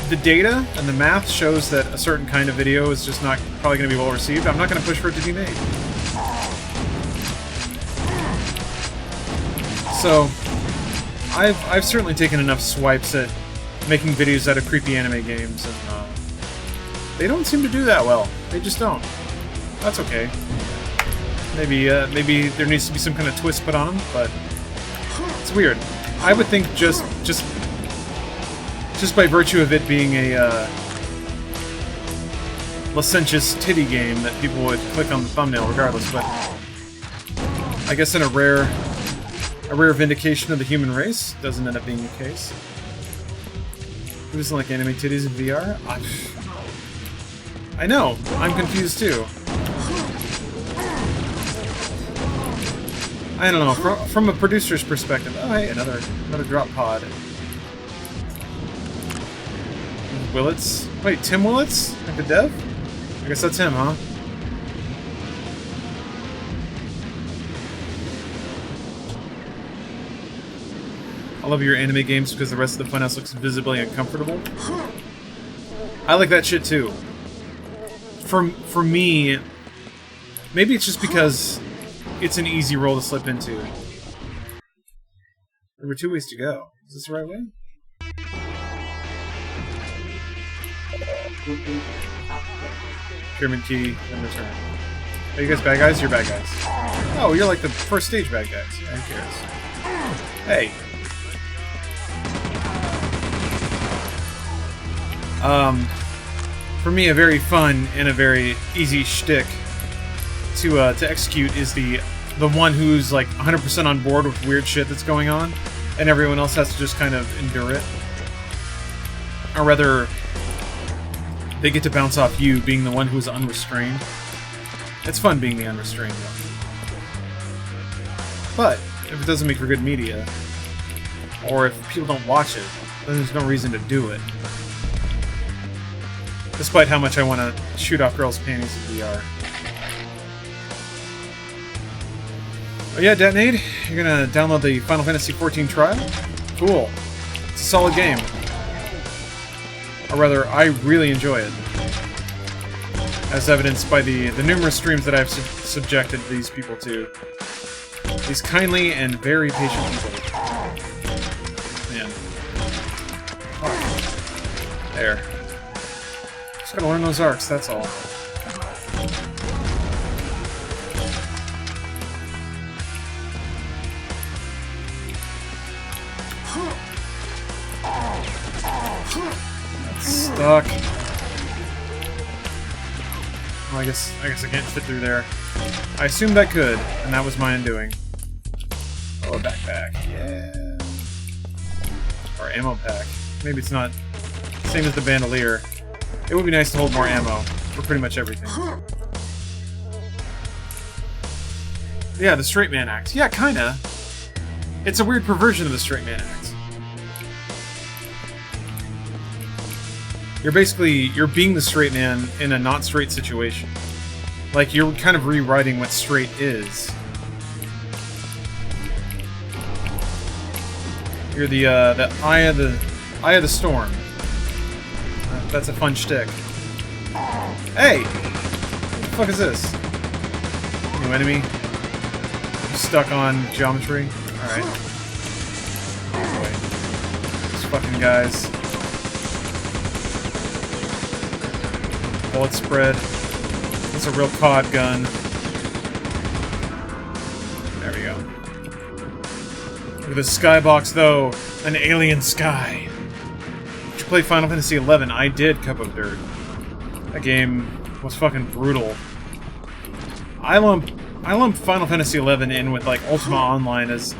the data and the math shows that a certain kind of video is just not probably going to be well received, I'm not going to push for it to be made. So I've certainly taken enough swipes at making videos out of creepy anime games, and they don't seem to do that well. They just don't. That's okay. Maybe there needs to be some kind of twist put on them, but it's weird. I would think just by virtue of it being a licentious titty game that people would click on the thumbnail regardless, but I guess in a rare vindication of the human race, doesn't end up being the case. Who doesn't like anime titties in VR? I know, I'm confused too. I don't know, from a producer's perspective. Oh hey, another drop pod. Willits? Wait, Tim Willits? Like the dev? I guess that's him, huh? I love your anime games because the rest of the funhouse looks visibly uncomfortable. I like that shit too. For me, maybe it's just because it's an easy role to slip into. There were 2 ways to go. Is this the right way? Pyramid key, and return. Are you guys bad guys? You're bad guys. Oh, you're like the first stage bad guys. Who cares? Hey. For me, a very fun and a very easy shtick to execute is the one who's like 100% on board with weird shit that's going on, and everyone else has to just kind of endure it. Or rather, they get to bounce off you being the one who's unrestrained. It's fun being the unrestrained one. But if it doesn't make for good media, or if people don't watch it, then there's no reason to do it. Despite how much I want to shoot off girls' panties in VR. Oh yeah, Detonate? You're gonna download the Final Fantasy XIV trial? Cool. It's a solid game. Or rather, I really enjoy it. As evidenced by the numerous streams that I've subjected these people to. These kindly and very patient people. Man. Oh. There. Just gotta learn those arcs, that's all. That's stuck. Well, I guess I can't fit through there. I assumed I could, and that was my undoing. Oh, a backpack, yeah. Or ammo pack. Maybe it's not the same as the bandolier. It would be nice to hold more ammo for pretty much everything. Yeah, the straight man act. Yeah, kinda. It's a weird perversion of the straight man act. You're being the straight man in a not straight situation. Like, you're kind of rewriting what straight is. You're the eye of the storm. That's a fun shtick. Hey! What the fuck is this? New enemy? You stuck on geometry? Alright. Oh boy. These fucking guys. Bullet spread. That's a real COD gun. There we go. Look at the skybox, though. An alien sky. Did you play Final Fantasy XI? I did, Cup of Dirt. That game was fucking brutal. I lump Final Fantasy XI in with, like, Ultima Online as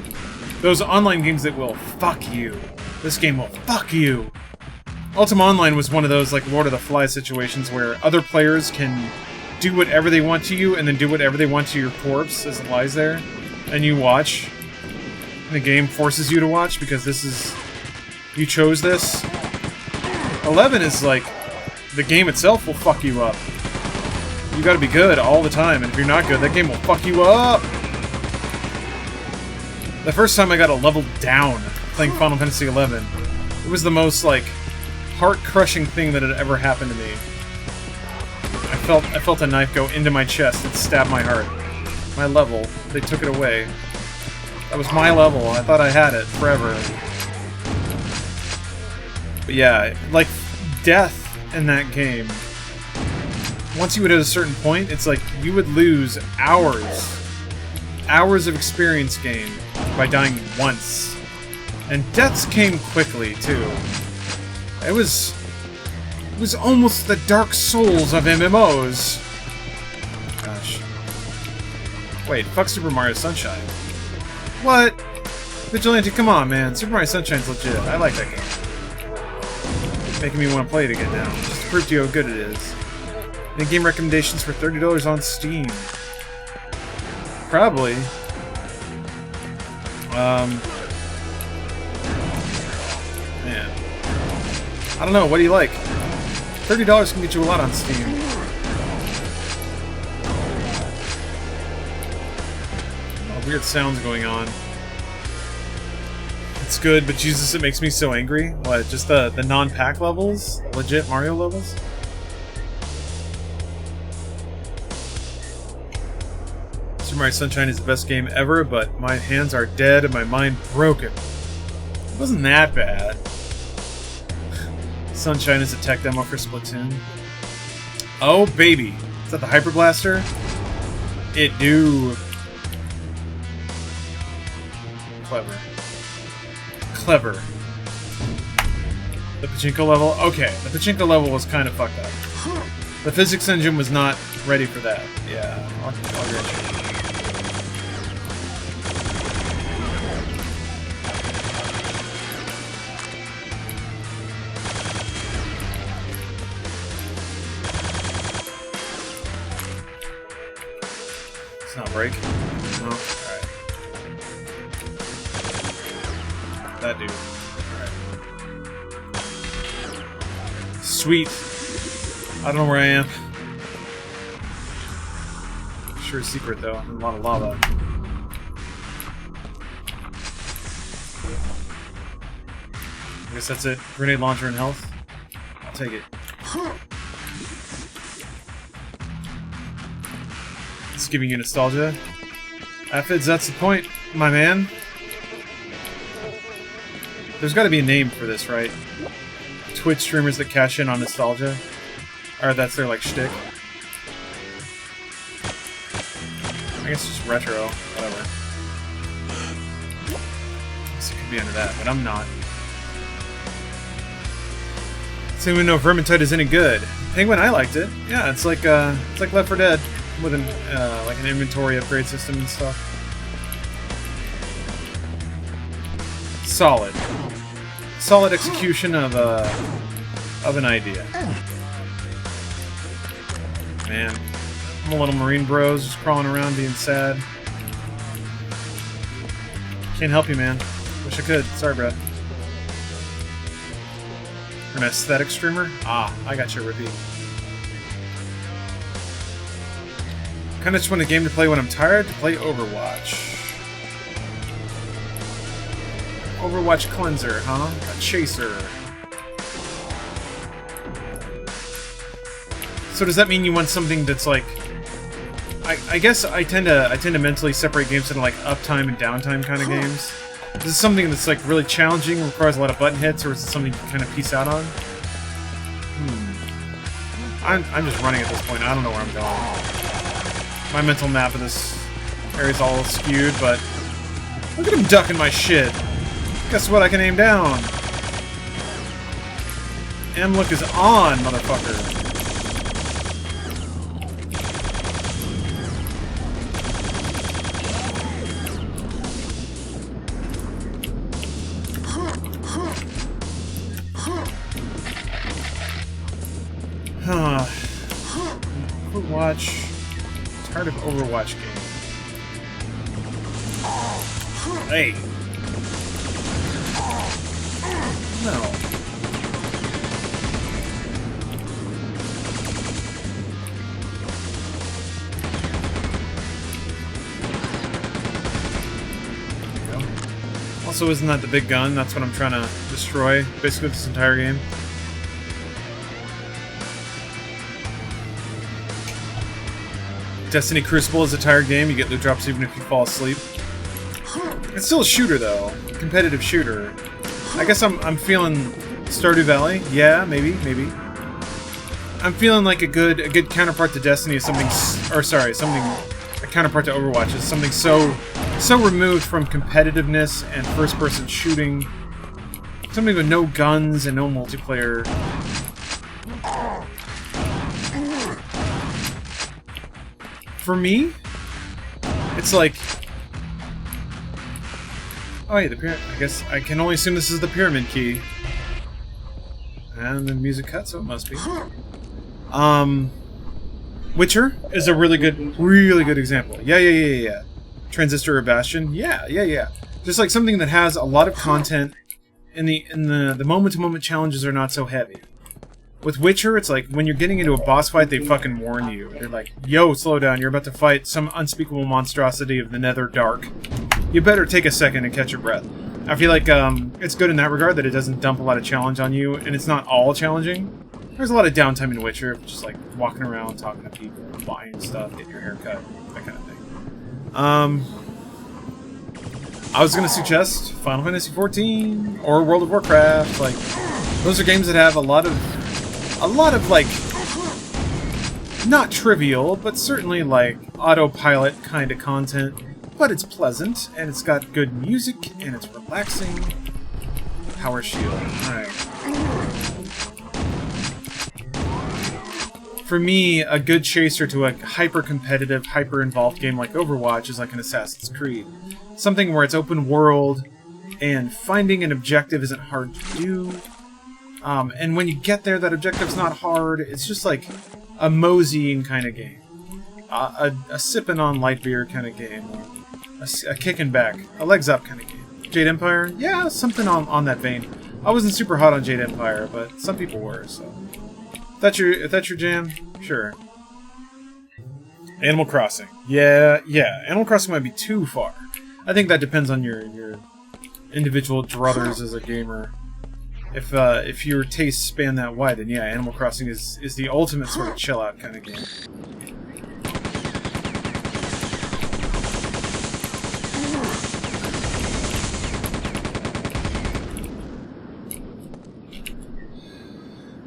those online games that will fuck you. This game will fuck you. Ultima Online was one of those, like, Lord of the Flies situations where other players can do whatever they want to you and then do whatever they want to your corpse as it lies there. And you watch. And the game forces you to watch because this is... You chose this. 11 is, like, the game itself will fuck you up. You gotta be good all the time, and if you're not good, that game will fuck you up! The first time I got a level down playing Final Fantasy XI, it was the most, like, heart-crushing thing that had ever happened to me. I felt a knife go into my chest and stab my heart. My level. They took it away. That was my level. I thought I had it forever. But yeah, like, death in that game. Once you would hit a certain point, it's like you would lose hours. Hours of experience gained by dying once. And deaths came quickly, too. It was almost the Dark Souls of MMOs. Gosh. Wait, fuck Super Mario Sunshine. What? Vigilante, come on, man. Super Mario Sunshine's legit. I like that game. Making me want to play it again now, just to prove to you how good it is. Any game recommendations for $30 on Steam? Probably. Man. I don't know, what do you like? $30 can get you a lot on Steam. Oh, weird sounds going on. It's good, but Jesus, it makes me so angry. What, just the non-pack levels? Legit Mario levels? Super Mario Sunshine is the best game ever, but my hands are dead and my mind broken. It wasn't that bad. Sunshine is a tech demo for Splatoon. Oh, baby. Is that the Hyper Blaster? It do. Clever. Clever. The pachinko level? Okay, the pachinko level was kind of fucked up. The physics engine was not ready for that. Yeah, I'll get you. It's not break. No? Alright. That dude. Alright. Sweet. I don't know where I am. Sure secret though. A lot of lava. I guess that's it. Grenade launcher and health. I'll take it. It's giving you nostalgia. Aphids, that's the point, my man. There's got to be a name for this, right? Twitch streamers that cash in on nostalgia. Or that's their, like, shtick. I guess just retro. Whatever. I guess it could be under that, but I'm not. Does anyone know if Vermintide is any good? Penguin, I liked it. Yeah, it's like Left 4 Dead with an like an inventory upgrade system and stuff. Solid. Solid execution of an idea. Man, I'm a little marine bros just crawling around being sad. Can't help you, man. Wish I could. Sorry, bro. An aesthetic streamer? Ah, I got you, Rippy. Kinda just want a game to play when I'm tired, to play Overwatch. Overwatch Cleanser, huh? A chaser. So does that mean you want something that's like... I guess I tend to mentally separate games into like uptime and downtime kind of games. Is this something that's like really challenging, requires a lot of button hits, or is it something you can kind of piece out on? I'm just running at this point. I don't know where I'm going. My mental map of this area is all skewed, but look at him ducking my shit. Guess what? I can aim down. M-look is on, motherfucker. Overwatch. Tired of Overwatch game. Hey. No. Also, isn't that the big gun? That's what I'm trying to destroy, basically, this entire game. Destiny Crucible is a tired game. You get loot drops even if you fall asleep. It's still a shooter, though. Competitive shooter. I guess I'm feeling Stardew Valley. Yeah, maybe. I'm feeling like a good counterpart to Destiny is something, a counterpart to Overwatch is something so removed from competitiveness and first-person shooting. Something with no guns and no multiplayer. For me, it's like, oh yeah, the pyramid. I guess I can only assume this is the pyramid key. And the music cut, so it must be. Witcher is a really good example. Yeah. Transistor or Bastion. Yeah. Just like something that has a lot of content, and the moment-to-moment challenges are not so heavy. With Witcher, it's like, when you're getting into a boss fight, they fucking warn you. They're like, yo, slow down, you're about to fight some unspeakable monstrosity of the Nether Dark. You better take a second and catch your breath. I feel like it's good in that regard, that it doesn't dump a lot of challenge on you, and it's not all challenging. There's a lot of downtime in Witcher, just like walking around, talking to people, buying stuff, getting your hair cut, that kind of thing. I was gonna suggest Final Fantasy XIV or World of Warcraft. Like, those are games that have a lot of like, not trivial, but certainly like autopilot kind of content. But it's pleasant, and it's got good music, and it's relaxing. Power Shield. Alright. For me, a good chaser to a hyper-competitive, hyper-involved game like Overwatch is like an Assassin's Creed. Something where it's open world, and finding an objective isn't hard to do. And when you get there, that objective's not hard. It's just like a moseying kind of game. A sipping on light beer kind of game. A kicking back. A legs up kind of game. Jade Empire? Yeah, something on that vein. I wasn't super hot on Jade Empire, but some people were, so... If that's your jam, sure. Animal Crossing. Yeah. Animal Crossing might be too far. I think that depends on your individual druthers as a gamer. If your tastes span that wide, then yeah, Animal Crossing is the ultimate sort of chill-out kind of game.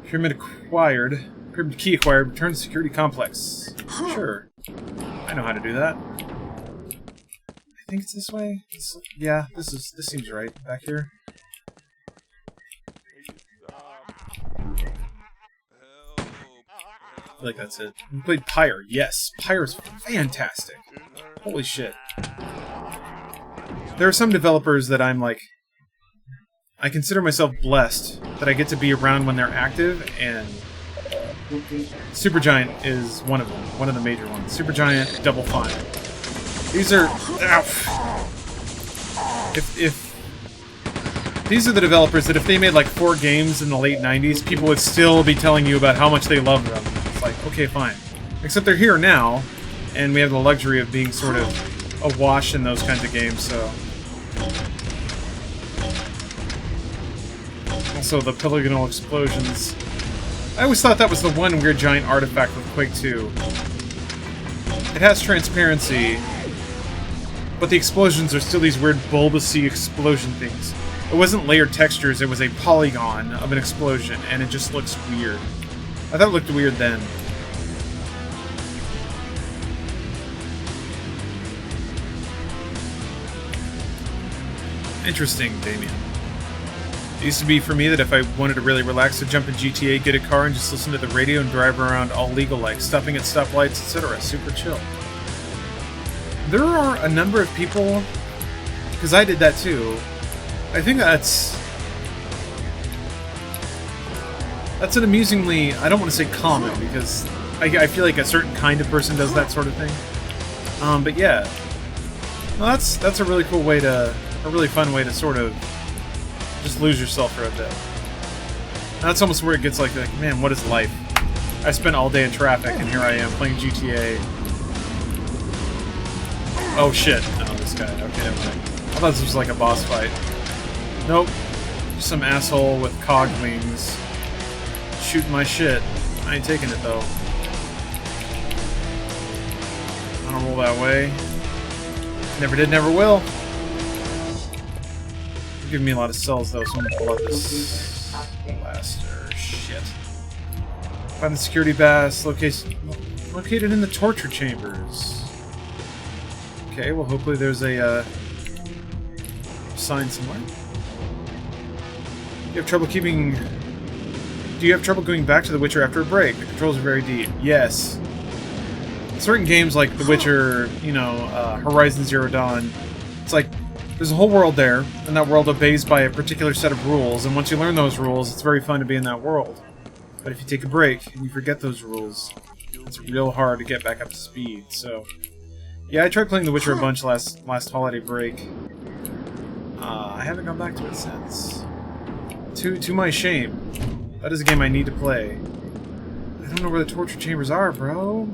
Pyramid acquired. Pyramid key acquired. Return to security complex. Sure. I know how to do that. I think it's this way. Yeah, this seems right. Back here. I feel like that's it. We played Pyre. Yes, Pyre's fantastic. Holy shit. There are some developers that I'm like, I consider myself blessed that I get to be around when they're active, and Supergiant is one of them, one of the major ones. Supergiant, Double Fine. These are... If these are the developers that if they made like 4 games in the late 90s, people would still be telling you about how much they love them. It's like, okay, fine. Except they're here now, and we have the luxury of being sort of awash in those kinds of games, so... Also, the polygonal explosions. I always thought that was the one weird giant artifact with Quake 2. It has transparency, but the explosions are still these weird bulbousy explosion things. It wasn't layered textures, it was a polygon of an explosion, and it just looks weird. I thought it looked weird then. Interesting, Damien. It used to be for me that if I wanted to really relax, I'd jump in GTA, get a car, and just listen to the radio and drive around all legal-like, stopping at stoplights, etc. Super chill. There are a number of people, because I did that too. I think that's an amusingly, I don't want to say common, because I feel like a certain kind of person does that sort of thing. But yeah, well, that's a really cool way to, a really fun way to sort of just lose yourself for a bit. And that's almost where it gets like, man, what is life? I spent all day in traffic, and here I am playing GTA. Oh shit! No, this guy. Okay, never mind. I thought this was like a boss fight. Nope. Just some asshole with cog wings. Shooting my shit. I ain't taking it though. I don't roll that way. Never did, never will. You're giving me a lot of cells though, so I'm gonna pull out this blaster. Shit. Find the security bass located in the torture chambers. Okay, well hopefully there's a sign somewhere. Do you have trouble going back to The Witcher after a break? The controls are very deep. Yes. Certain games like The Witcher, you know, Horizon Zero Dawn, it's like there's a whole world there, and that world obeys by a particular set of rules, and once you learn those rules, it's very fun to be in that world. But if you take a break and you forget those rules, it's real hard to get back up to speed. So, yeah, I tried playing The Witcher a bunch last holiday break. I haven't gone back to it since. To my shame. That is a game I need to play. I don't know where the torture chambers are, bro.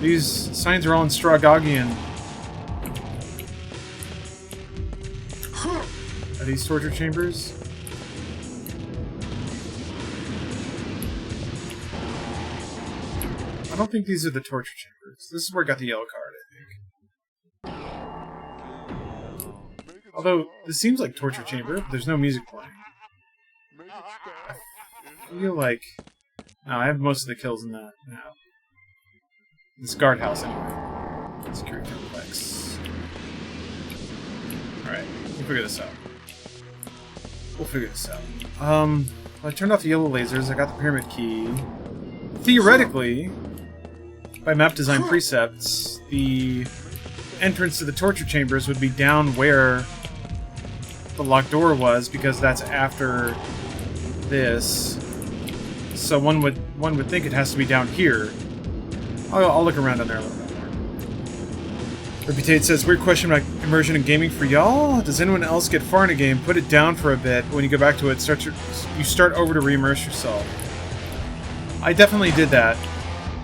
These signs are all in Stragagian. Are these torture chambers? I don't think these are the torture chambers. This is where I got the yellow card, I think. Although, this seems like torture chamber, but there's no music playing. I feel like... No, I have most of the kills in that now. This guardhouse, anyway. Security complex. Alright, we'll figure this out. I turned off the yellow lasers, I got the pyramid key. Theoretically, by map design precepts, the entrance to the torture chambers would be down where the locked door was, because that's after this. So one would think it has to be down here. I'll look around on there a little bit more. Reputate says, weird question about immersion in gaming for y'all. Does anyone else get far in a game, put it down for a bit, when you go back to it, you start over to re-immerse yourself? I definitely did that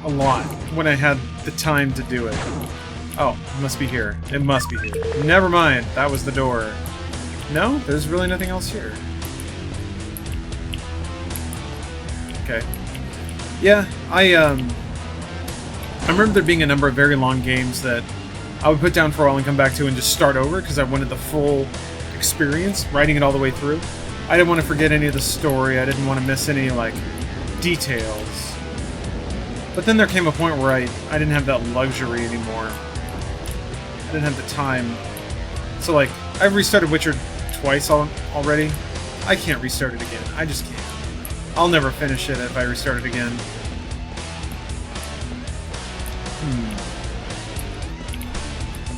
a lot when I had the time to do it. Oh, it must be here. It must be here. Never mind, that was the door. No, there's really nothing else here. Okay. Yeah, I remember there being a number of very long games that I would put down for a while and come back to and just start over because I wanted the full experience, writing it all the way through. I didn't want to forget any of the story. I didn't want to miss any, like, details. But then there came a point where I didn't have that luxury anymore. I didn't have the time. So, like, I've restarted Witcher twice already. I can't restart it again. I just can't. I'll never finish it if I restart it again. I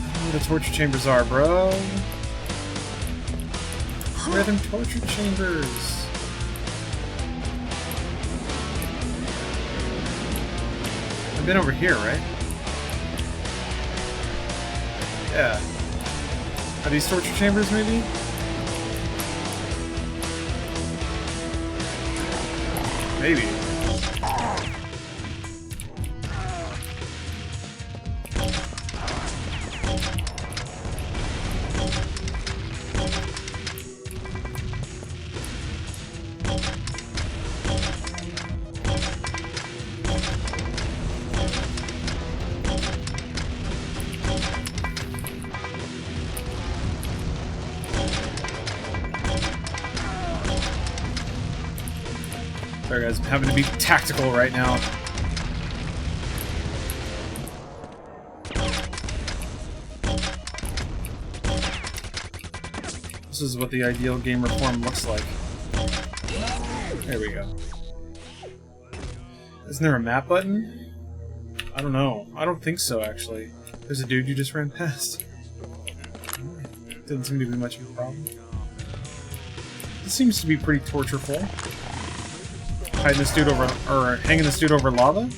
don't know where the torture chambers are, bro. Where are them torture chambers? I've been over here, right? Yeah. Are these torture chambers, maybe? Maybe. Sorry guys, I'm having to be tactical right now. This is what the ideal gamer form looks like. There we go. Isn't there a map button? I don't know. I don't think so, actually. There's a dude you just ran past. Didn't seem to be much of a problem. This seems to be pretty tortureful. Hiding this dude over, or hanging this dude over lava?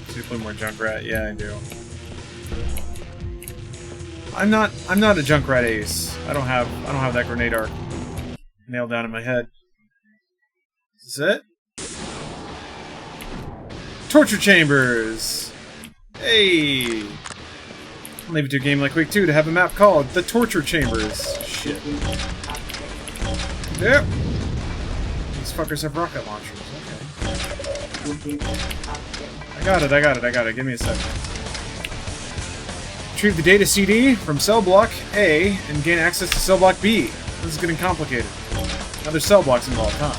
So you play more Junkrat? Yeah, I do. I'm not a Junkrat ace. I don't have that grenade arc nailed down in my head. Is this it? Torture chambers! Hey! I'll leave it to a game like Quake 2 to have a map called The Torture Chambers. Shit. Yep. These fuckers have rocket launchers. Okay. I got it. Give me a second. Retrieve the data CD from cell block A and gain access to cell block B. This is getting complicated. Now there's cell blocks involved, huh?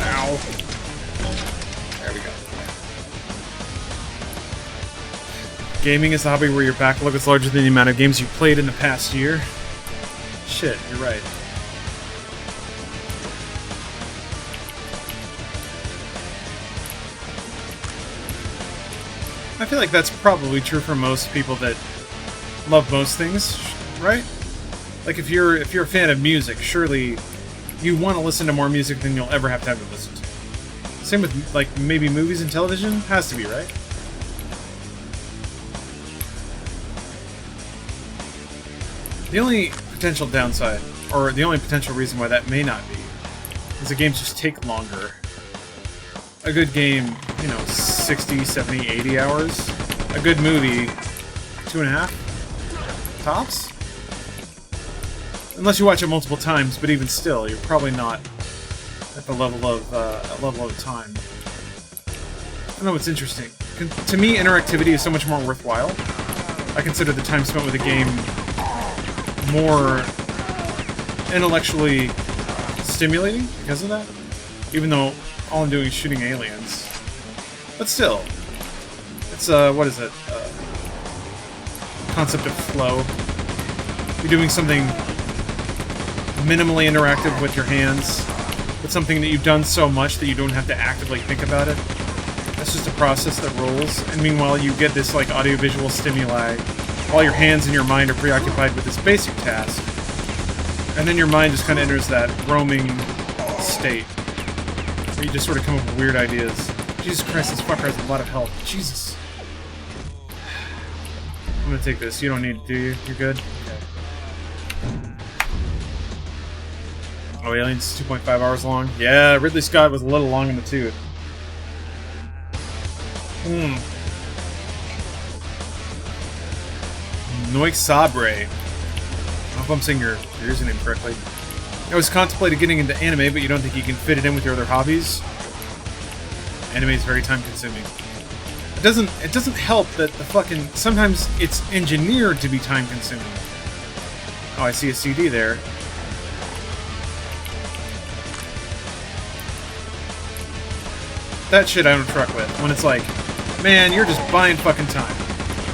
Ow. There we go. Gaming is a hobby where your backlog is larger than the amount of games you played in the past year. Shit, you're right. I feel like that's probably true for most people that love most things, right? Like if you're a fan of music, surely you want to listen to more music than you'll ever have to listen to. Same with like maybe movies and television, has to be, right? The only potential downside, or the only potential reason why that may not be, is the games just take longer. A good game, you know, 60, 70, 80 hours. A good movie, 2.5? Tops? Unless you watch it multiple times, but even still, you're probably not at the level of time. I don't know what's interesting. To me, interactivity is so much more worthwhile. I consider the time spent with a game more intellectually stimulating because of that. Even though all I'm doing is shooting aliens. But still, it's, what is it? Concept of flow. You're doing something minimally interactive with your hands, but something that you've done so much that you don't have to actively think about it. That's just a process that rolls, and meanwhile you get this, like, audiovisual stimuli while your hands and your mind are preoccupied with this basic task. And then your mind just kind of enters that roaming state. You just sort of come up with weird ideas. Jesus Christ, this fucker has a lot of health. Jesus. I'm gonna take this. You don't need to, do you? You're good? Okay. Oh, Alien's 2.5 hours long? Yeah, Ridley Scott was a little long in the tooth. Noik Sabre. I hope I'm saying your username correctly. I was contemplating getting into anime, but you don't think you can fit it in with your other hobbies? Anime is very time-consuming. It doesn't help that the fucking... Sometimes it's engineered to be time-consuming. Oh, I see a CD there. That shit I don't truck with. When it's like, man, you're just buying fucking time.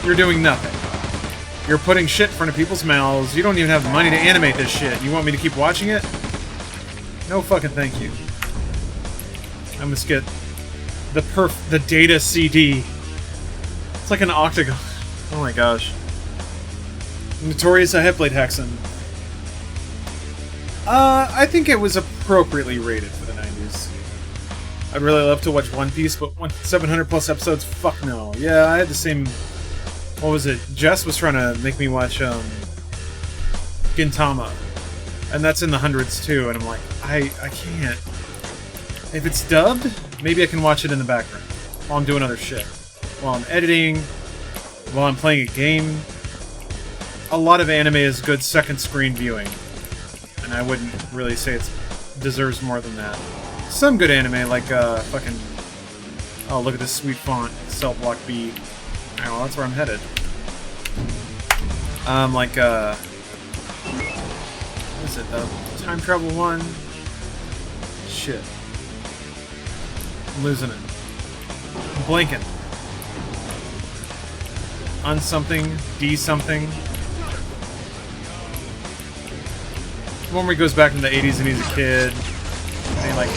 You're doing nothing. You're putting shit in front of people's mouths. You don't even have the money to animate this shit. You want me to keep watching it? No fucking thank you. I must get the data CD. It's like an octagon. Oh my gosh. Notorious I have played Hexen. I think it was appropriately rated for the 90s. I'd really love to watch One Piece, but 700 plus episodes? Fuck no. Yeah, I had the same... What was it? Jess was trying to make me watch, Gintama. And that's in the hundreds, too, and I'm like, I can't. If it's dubbed, maybe I can watch it in the background while I'm doing other shit. While I'm editing, while I'm playing a game. A lot of anime is good second screen viewing. And I wouldn't really say it deserves more than that. Some good anime, like, fucking... Oh, look at this sweet font. Cell Block B. Oh, that's where I'm headed. Like, what is it, the Time Travel one? Shit. I'm losing it. I'm blanking. Un-something, D-something. The one where he goes back in the 80s and he's a kid. And he, like,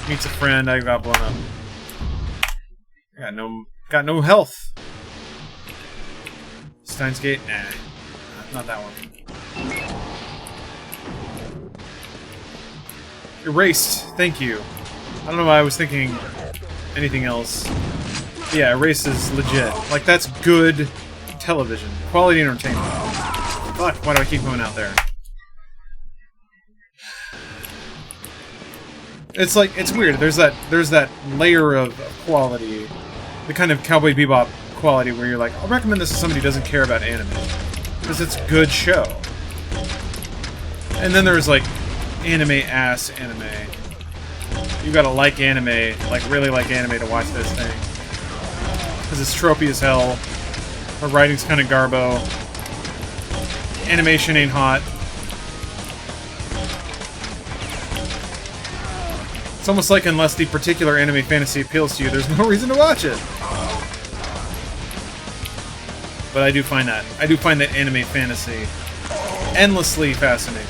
meets a friend. I got blown up. Got no health. Steins Gate? Nah. Not that one. Erased. Thank you. I don't know why I was thinking anything else. Yeah, Erased is legit. Like, that's good television. Quality entertainment. Fuck, why do I keep going out there? It's like, it's weird. There's that layer of quality, the kind of Cowboy Bebop quality where you're like, I'll recommend this to somebody who doesn't care about anime. Because it's a good show. And then there's like anime-ass anime. You gotta like anime, like really like anime to watch this thing. Because it's tropey as hell. The writing's kind of garbo. Animation ain't hot. It's almost like unless the particular anime fantasy appeals to you, there's no reason to watch it. But I do find that. I do find that anime fantasy endlessly fascinating.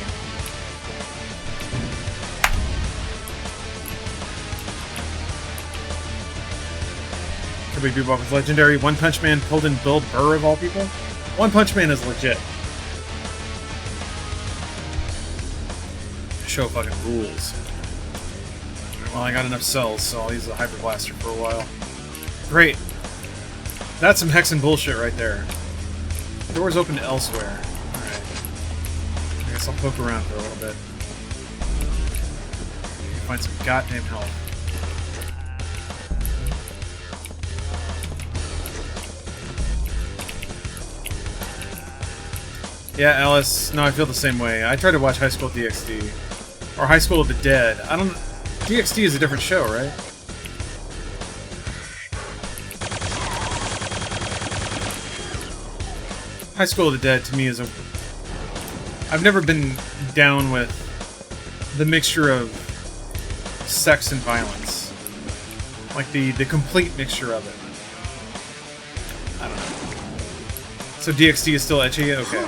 Cowboy Bebop is legendary. One Punch Man pulled in Bill Burr of all people. One Punch Man is legit. The show fucking rules. Well, I got enough cells, so I'll use the Hyper Blaster for a while. Great. That's some hexen bullshit right there. Doors open elsewhere. Alright. I guess I'll poke around for a little bit. Find some goddamn health. Yeah, Alice. No, I feel the same way. I tried to watch High School DxD. Or High School of the Dead. I don't... DxD is a different show, right? High School of the Dead, to me, is a... I've never been down with the mixture of sex and violence. Like, the complete mixture of it. I don't know. So DxD is still etchy? Okay.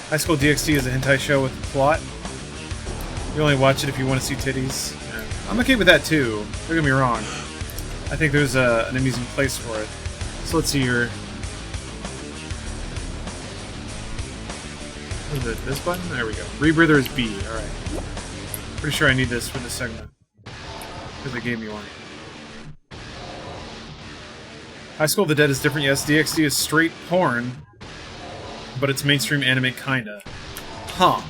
High School DxD is a hentai show with a plot. You only watch it if you want to see titties. Yeah. I'm okay with that too. Don't get me wrong. I think there's an amusing place for it. So let's see here. What is it? This button? There we go. Rebreather is B. Alright. Pretty sure I need this for this segment. Because they gave me one. High School of the Dead is different, yes. DxD is straight porn. But it's mainstream anime, kinda. Huh.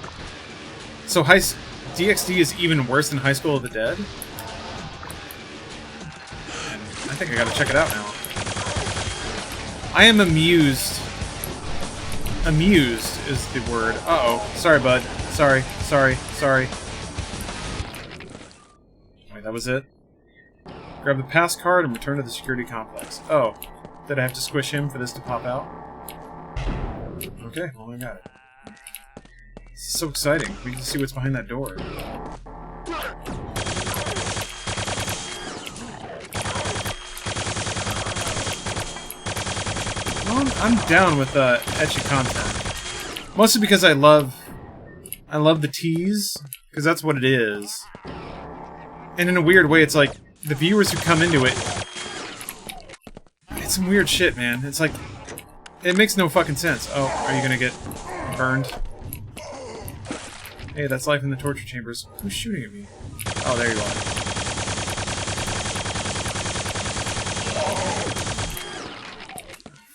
So DxD is even worse than High School of the Dead? I think I gotta check it out now. I am amused. Amused is the word. Uh-oh. Sorry, bud. Sorry. Wait, that was it? Grab the pass card and return to the security complex. Oh. Did I have to squish him for this to pop out? Okay, well, I got it. This is so exciting. We can see what's behind that door. Well, I'm down with ecchi content. Mostly because I love the tease, because that's what it is. And in a weird way, it's like, the viewers who come into it... It's some weird shit, man. It's like... It makes no fucking sense. Oh, are you gonna get burned? Hey, that's life in the torture chambers. Who's shooting at me? Oh, there you are.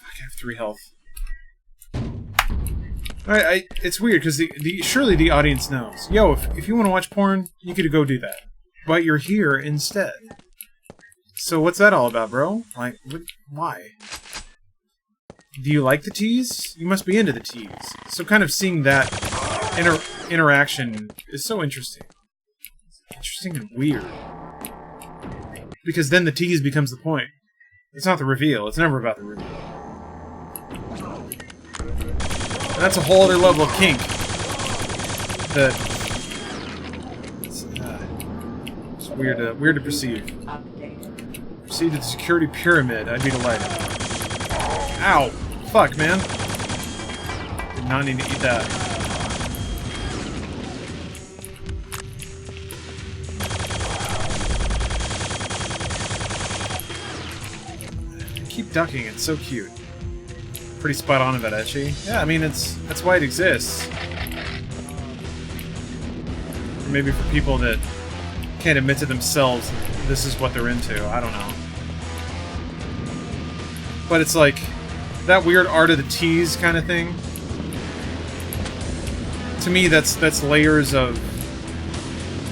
I have 3 health. Alright, it's weird, because surely the audience knows. Yo, if you want to watch porn, you could go do that. But you're here instead. So what's that all about, bro? Like, why? Do you like the tease? You must be into the tease. So kind of seeing that interaction is so interesting. Interesting and weird. Because then the tease becomes the point. It's not the reveal. It's never about the reveal. And that's a whole other level of kink. That it's weird to perceive. Proceed to the security pyramid. I'd be delighted. Ow! Fuck, man. Did not need to eat that. I keep ducking, it's so cute. Pretty spot on about ecchi. Yeah, I mean, that's why it exists. Or maybe for people that can't admit to themselves this is what they're into. I don't know. But it's like, that weird art of the tease kind of thing. To me, that's layers of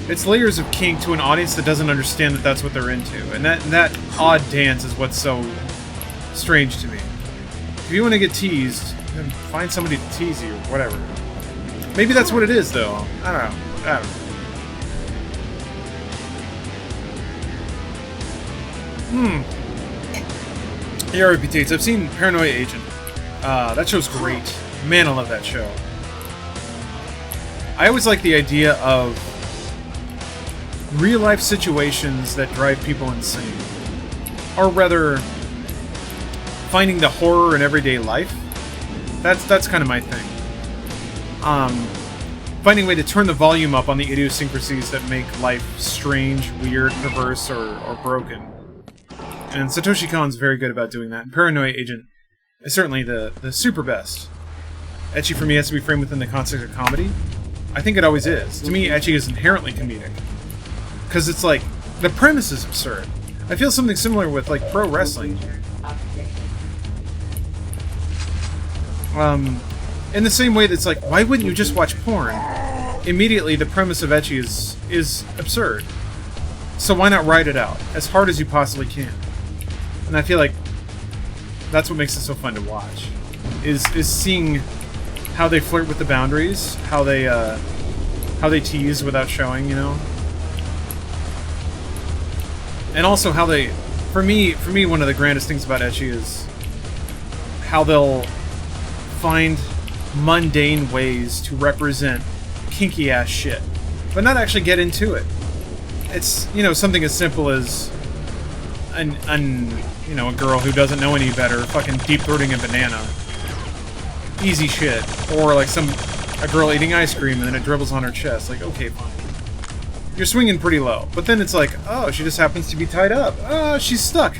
It's layers of kink to an audience that doesn't understand that that's what they're into. And that odd dance is what's so strange to me. If you want to get teased, then find somebody to tease you, or whatever. Maybe that's what it is, though. I don't know. Yeah, reputates. I've seen Paranoia Agent. That show's great. Man, I love that show. I always like the idea of real-life situations that drive people insane. Or rather, finding the horror in everyday life. That's kind of my thing. Finding a way to turn the volume up on the idiosyncrasies that make life strange, weird, perverse, or broken. And Satoshi Kon's very good about doing that. Paranoia Agent is certainly the super best. Ecchi for me has to be framed within the context of comedy. I think it always is. To me, Ecchi is inherently comedic. Because it's like, the premise is absurd. I feel something similar with, like, pro wrestling. In the same way that's like, why wouldn't you just watch porn? Immediately, the premise of Ecchi is absurd. So why not ride it out, as hard as you possibly can? And I feel like that's what makes it so fun to watch. Is seeing how they flirt with the boundaries, how they tease without showing, you know? And also how they, for me, one of the grandest things about Ecchi is how they'll find mundane ways to represent kinky-ass shit, but not actually get into it. It's, you know, something as simple as a girl who doesn't know any better fucking deep-throating a banana. Easy shit. Or like a girl eating ice cream and then it dribbles on her chest. Like, okay, fine. You're swinging pretty low. But then it's like, oh, she just happens to be tied up. Oh, she's stuck.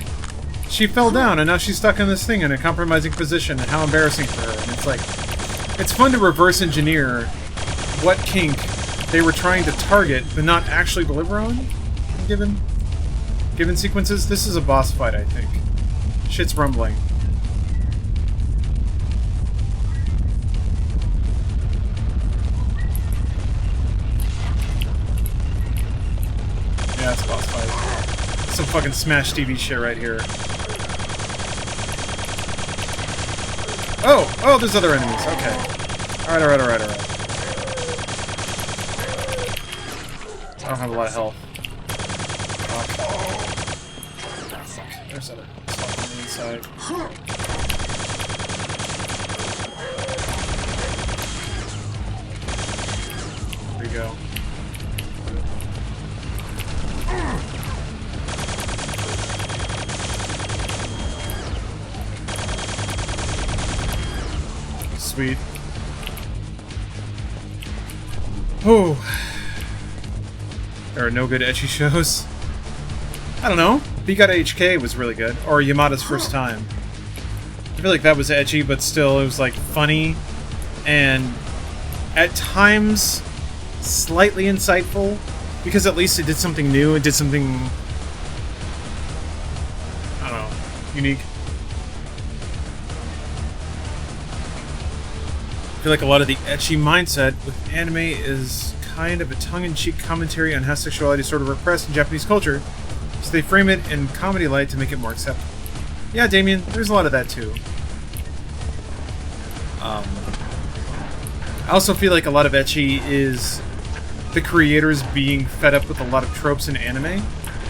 She fell down and now she's stuck in this thing in a compromising position, and how embarrassing for her. And it's like, it's fun to reverse engineer what kink they were trying to target but not actually deliver on, given sequences. This is a boss fight, I think. Shit's rumbling. Yeah, it's a boss fight. Some fucking Smash TV shit right here. Oh, there's other enemies. Okay. Alright. I don't have a lot of health. Fuck. There's other stuff on the inside. There you go. Sweet. Oh. There are no good ecchi shows. I don't know. Begot HK was really good. Or Yamada's First Time. I feel like that was ecchi, but still, it was like funny. And at times, slightly insightful. Because at least it did something new. It did something, I don't know, unique. I feel like a lot of the ecchi mindset with anime is kind of a tongue-in-cheek commentary on how sexuality is sort of repressed in Japanese culture, so they frame it in comedy light to make it more acceptable. Yeah, Damien, there's a lot of that too. I also feel like a lot of ecchi is the creators being fed up with a lot of tropes in anime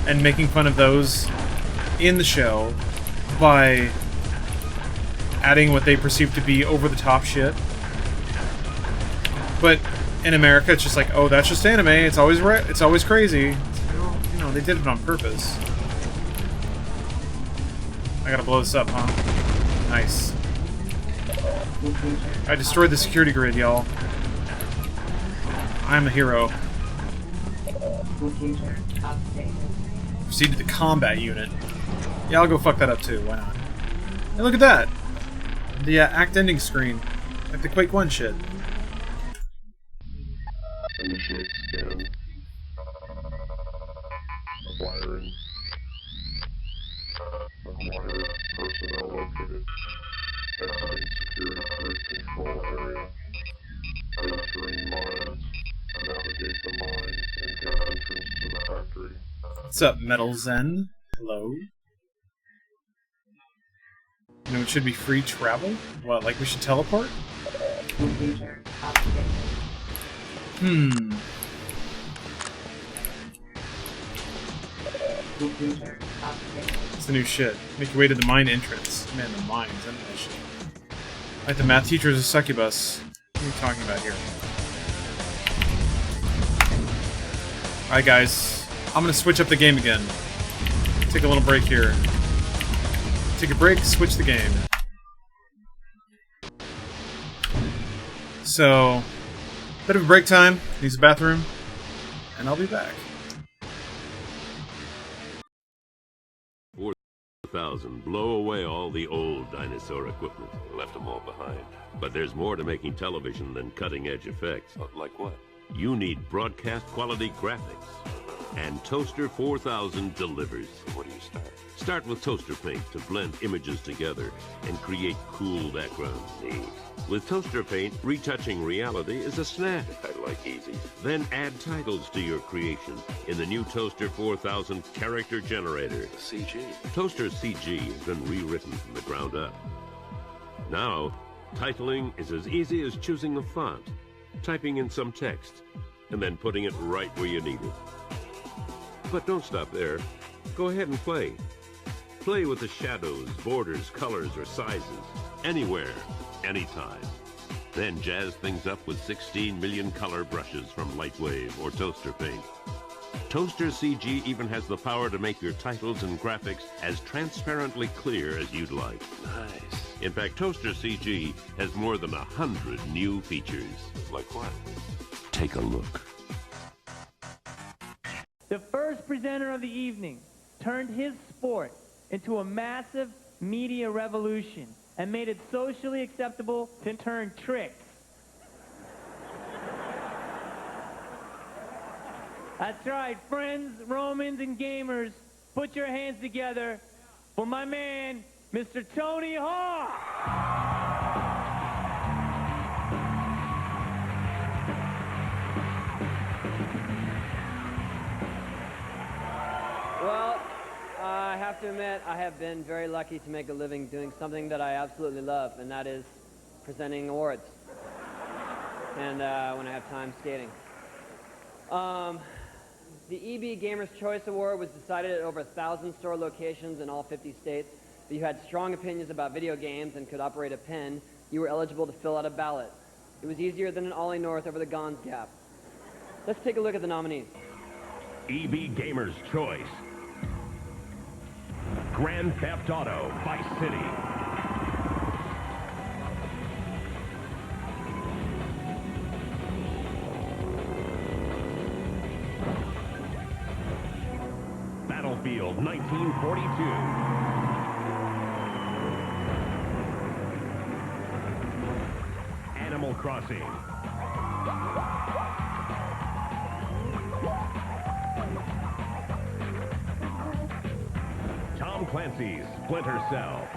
and making fun of those in the show by adding what they perceive to be over-the-top shit. But in America, it's just like, oh, that's just anime. It's always it's always crazy. Well, you know, they did it on purpose. I gotta blow this up, huh? Nice. I destroyed the security grid, y'all. I'm a hero. Proceed to the combat unit. Yeah, I'll go fuck that up too. Why not? Hey, look at that! The act ending screen. Like the Quake 1 shit.
Initiate scan. Acquiring. Acquire personnel located. Exiting security grid control area. Entering mines. Navigate the mines and get
What's up, Metal Zen? Hello? You know, it should be free travel? What, like we should teleport? It's the new shit. Make your way to the mine entrance. Man, the mines, that shit. Like the math teacher is a succubus. What are you talking about here? Alright guys, I'm gonna switch up the game again. Take a little break here. Take a break, switch the game. So, bit of a break time, use the bathroom, and I'll be back.
4,000 blow away all the old dinosaur equipment. Left them all behind. But there's more to making television than cutting-edge effects. Like what? You need broadcast quality graphics. And Toaster 4000 delivers. Where do you start? Start with Toaster Paint to blend images together and create cool backgrounds. Neat. With Toaster Paint, retouching reality is a snap. I like easy. Then add titles to your creation in the new Toaster 4000 Character Generator. CG. Toaster CG has been rewritten from the ground up. Now, titling is as easy as choosing a font, typing in some text, and then putting it right where you need it. But don't stop there. Go ahead and play. Play with the shadows, borders, colors, or sizes. Anywhere, anytime. Then jazz things up with 16 million color brushes from Lightwave or Toaster Paint. Toaster CG even has the power to make your titles and graphics as transparently clear as you'd like. Nice. In fact, Toaster CG has more than 100 new features. Like what? Take a look.
The first presenter of the evening turned his sport into a massive media revolution and made it socially acceptable to turn tricks. That's right, friends, Romans, and gamers, put your hands together for my man, Mr. Tony Hawk!
Well, I have to admit, I have been very lucky to make a living doing something that I absolutely love, and that is presenting awards. And when I have time, skating. The EB Gamers' Choice Award was decided at over 1,000 store locations in all 50 states. If you had strong opinions about video games and could operate a pen, you were eligible to fill out a ballot. It was easier than an Ollie North over the Gons Gap. Let's take a look at the nominees.
EB Gamers' Choice. Grand Theft Auto Vice City. Battlefield 1942. Animal Crossing. Tom Clancy's Splinter Cell.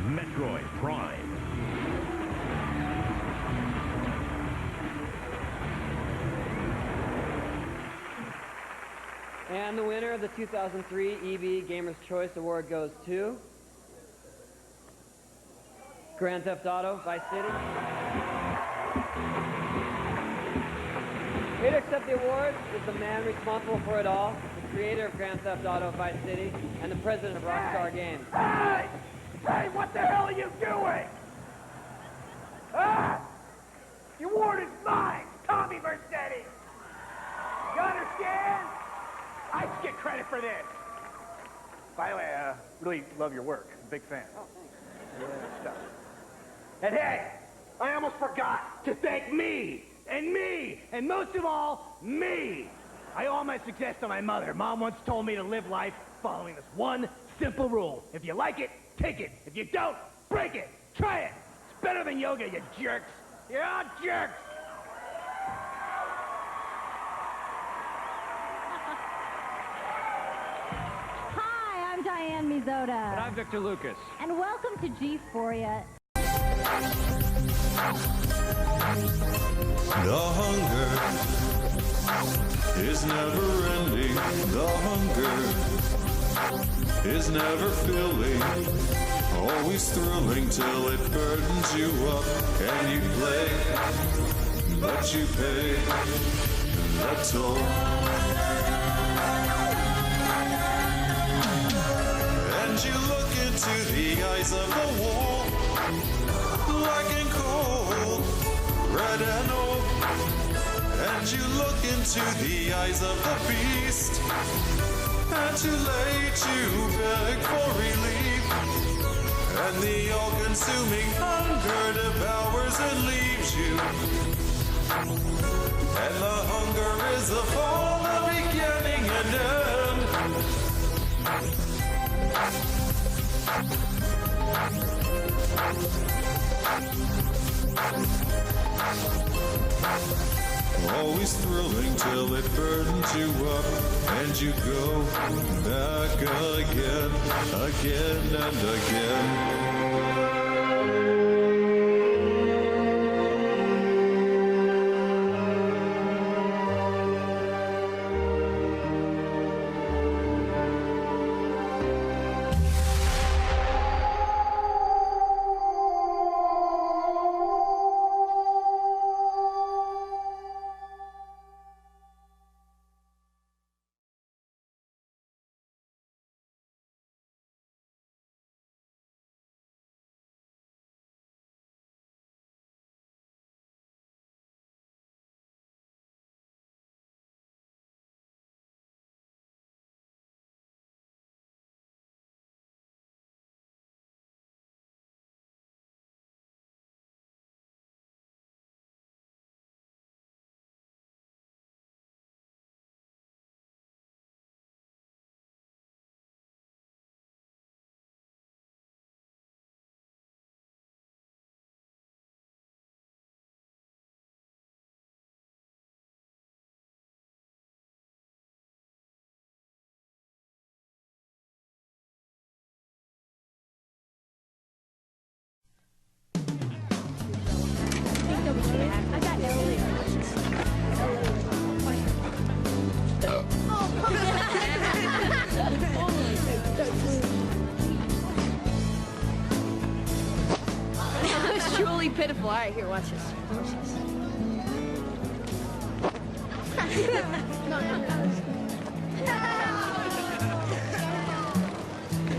Metroid Prime.
And the winner of the 2003 EB Gamers' Choice Award goes to Grand Theft Auto Vice City. Here to accept the award is the man responsible for it all, the creator of Grand Theft Auto Vice City, and the president of Rockstar Games.
Hey! Hey, what the hell are you doing? Ah! The award is mine, Tommy Mercedes. You understand? I should get credit for this. By the way, I really love your work. I'm a big fan. Oh, thanks. Yeah, stuff. And hey, I almost forgot to thank me, and most of all, me. I owe all my success to my mother. Mom once told me to live life following this one simple rule. If you like it, take it. If you don't, break it. Try it. It's better than yoga, you jerks. You're all jerks.
Hi, I'm Diane Mizota.
And I'm Victor Lucas.
And welcome to G4ya.
The hunger is never ending. The hunger is never filling. Always thrilling till it burdens you up. And you play, but you pay the toll. And you look into the eyes of the wall, black and cold, red and old. And you look into the eyes of the beast, and too late you beg for relief. And the all-consuming hunger devours and leaves you. And the hunger is the fall of beginning and end. Always thrilling till it burdens you up, and you go back again, again and again.
It's truly pitiful. All right, here, watch this. Watch this.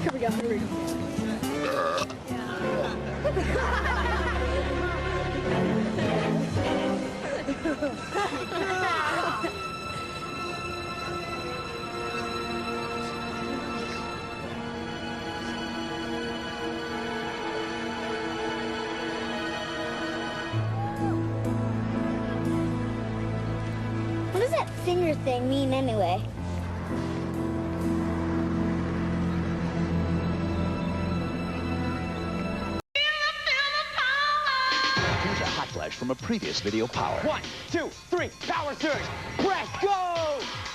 Here we go. Here we go.
What does that finger thing mean anyway?
Here's a hot flash from a previous video power.
1, 2, 3, power surge, press go!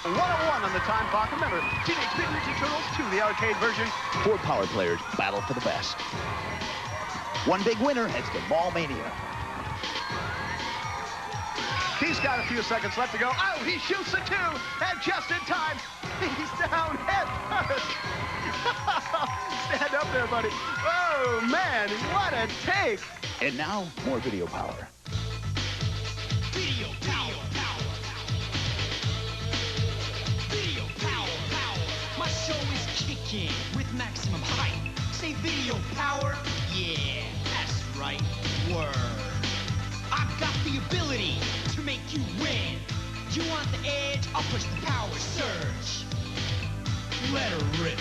101 on the time clock. Remember, Teenage Mutant Ninja Turtles 2, the arcade version.
4 power players battle for the best. One big winner heads to Mall Mania.
He's got a few seconds left to go. Oh, he shoots the 2, and just in time, he's down head first. Stand up there, buddy. Oh, man, what a take.
And now, more video power.
Video power, power. Video power, power. My show is kicking with maximum hype. Say video power, yeah, that's right, word. I've got the ability to make you win. You want the edge? I'll push the power surge. Let her rip.